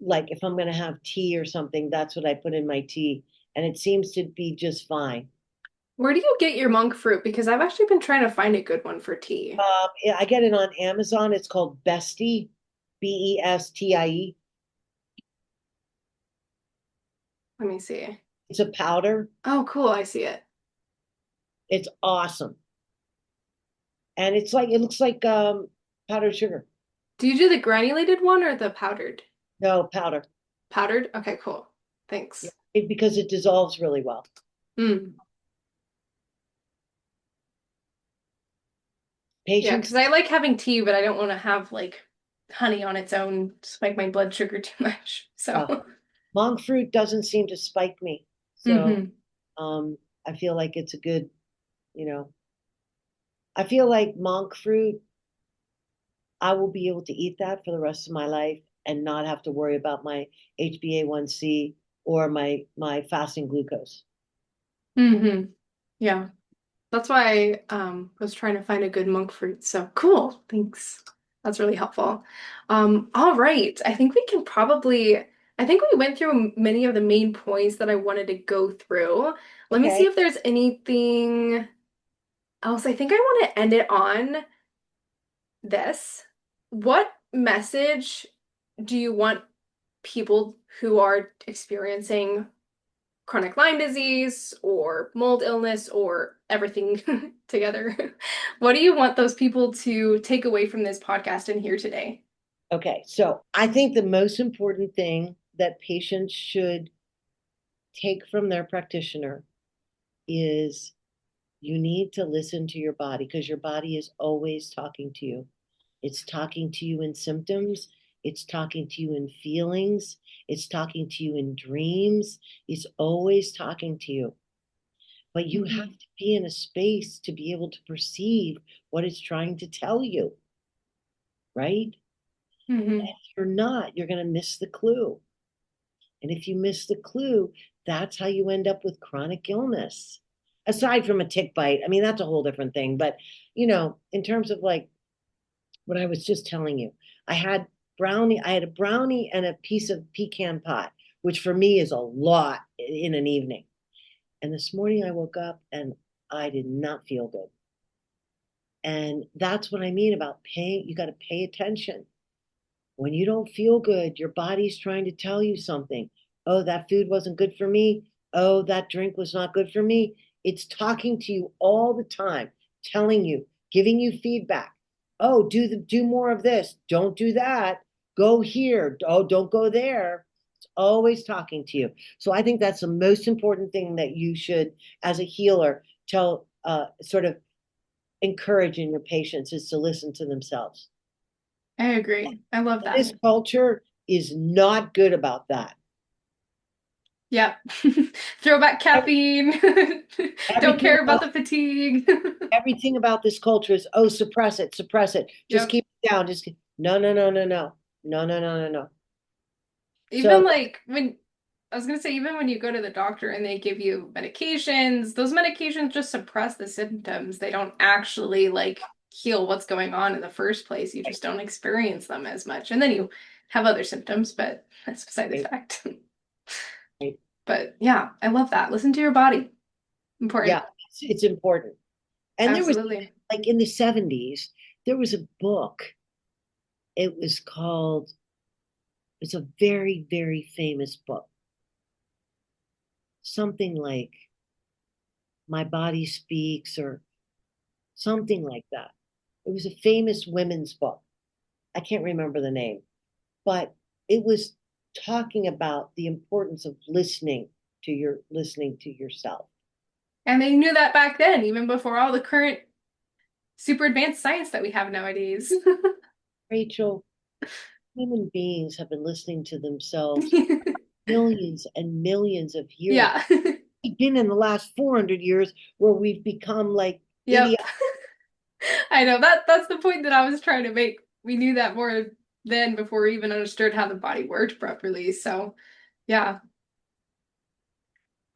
S1: like, if I'm going to have tea or something, that's what I put in my tea. And it seems to be just fine.
S2: Where do you get your monk fruit? Because I've actually been trying to find a good one for tea.
S1: Yeah, I get it on Amazon. It's called Bestie, Bestie.
S2: Let me see.
S1: It's a powder.
S2: Oh, cool. I see it.
S1: It's awesome. And it's like, it looks like powdered sugar.
S2: Do you do the granulated one or the powdered?
S1: No, powder.
S2: Powdered? Okay, cool.
S1: Yeah,
S2: Thanks.
S1: because it dissolves really well.
S2: Mm. Yeah,
S1: Patients,
S2: because I like having tea, but I don't want to have like honey on its own spike my blood sugar too much.
S1: uh,
S2: So,
S1: monk fruit doesn't seem to spike me. So
S2: hmm.
S1: um, I feel like it's a good, you know, I feel like monk fruit, I will be able to eat that for the rest of my life and not have to worry about my HbA1c or my fasting glucose.
S2: Hmm. Yeah. That's why I was trying to find a good monk fruit. So cool. Thanks. That's really helpful. All right. I think we went through many of the main points that I wanted to go through. Let me see
S1: Okay.
S2: if there's anything else. I think I want to end it on this. What message do you want people who are experiencing chronic Lyme disease or mold illness or everything together? What do you want those people to take away from this podcast and hear today?
S1: Okay. So I think the most important thing that patients should take from their practitioner is you need to listen to your body because your body is always talking to you. It's talking to you in symptoms, it's talking to you in feelings, it's talking to you in dreams. It's always talking to you. But you have
S2: Hmm.
S1: to be in a space to be able to perceive what it's trying to tell you, right?
S2: Hmm.
S1: If you're not, you're going to miss the clue. And if you miss the clue, that's how you end up with chronic illness. Aside from a tick bite, I mean, that's a whole different thing. But, in terms of like what I was just telling you, I had a brownie and a piece of pecan pie, which for me is a lot in an evening. And this morning I woke up and I did not feel good. And that's what I mean about paying. You got to pay attention. When you don't feel good, your body's trying to tell you something. Oh, that food wasn't good for me. Oh, that drink was not good for me. It's talking to you all the time, telling you, giving you feedback. Oh, do more of this. Don't do that. Go here. Oh, don't go there. It's always talking to you. So I think that's the most important thing that you should, as a healer, tell sort of encourage in your patients is to listen to themselves.
S2: I agree. I love that.
S1: This culture is not good about that.
S2: Yep. Throwback caffeine. Don't
S1: Everything
S2: care about
S1: about
S2: the fatigue.
S1: everything about this culture is, oh, suppress it, just
S2: Yep.
S1: keep it down, no, no, no, no, no, no, no, no, no, no.
S2: Even
S1: So
S2: like when I was gonna say, even when you go to the doctor and they give you medications, those medications just suppress the symptoms. They don't actually like heal what's going on in the first place. You just don't experience them as much. And then you have other symptoms, but that's beside the
S1: right,
S2: fact.
S1: right.
S2: But yeah, I love that. Listen to your body. Important.
S1: Yeah, it's important. And there was,
S2: Absolutely.
S1: like, in the 70s, there was a book. It was called, it's a very, very famous book, something like My Body Speaks or something like that. It was a famous women's book. I can't remember the name, but it was talking about the importance of listening to yourself.
S2: And they knew that back then, even before all the current super advanced science that we have nowadays.
S1: Rachel, human beings have been listening to themselves millions and millions of years.
S2: Yeah.
S1: We've been in the last 400 years where we've become like
S2: Yep.
S1: idiots.
S2: I know that's the point that I was trying to make. We knew that more then before we even understood how the body worked properly. So, yeah.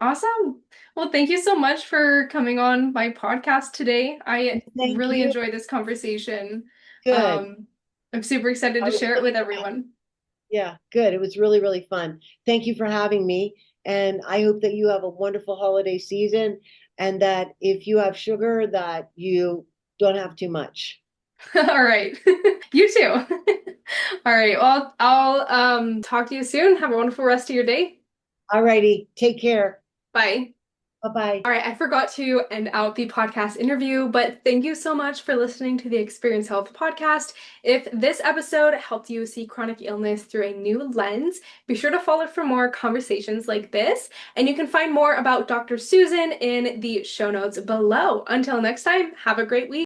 S2: Awesome. Well, thank you so much for coming on my podcast today. I
S1: Thank
S2: really
S1: you.
S2: enjoyed this conversation.
S1: Good.
S2: Um, I'm super excited
S1: I
S2: to
S1: was
S2: share it with
S1: really,
S2: everyone.
S1: yeah, good. It was really, really fun. Thank you for having me. And I hope that you have a wonderful holiday season and that if you have sugar, that you don't have too much.
S2: All right. You too. All right. Well, I'll talk to you soon. Have a wonderful rest of your day.
S1: All righty. Take care.
S2: Bye.
S1: Bye-bye.
S2: All right, I forgot to end out the podcast interview, but thank you so much for listening to the Experience Health podcast. If this episode helped you see chronic illness through a new lens, be sure to follow for more conversations like this. And you can find more about Dr. Susan in the show notes below. Until next time, have a great week.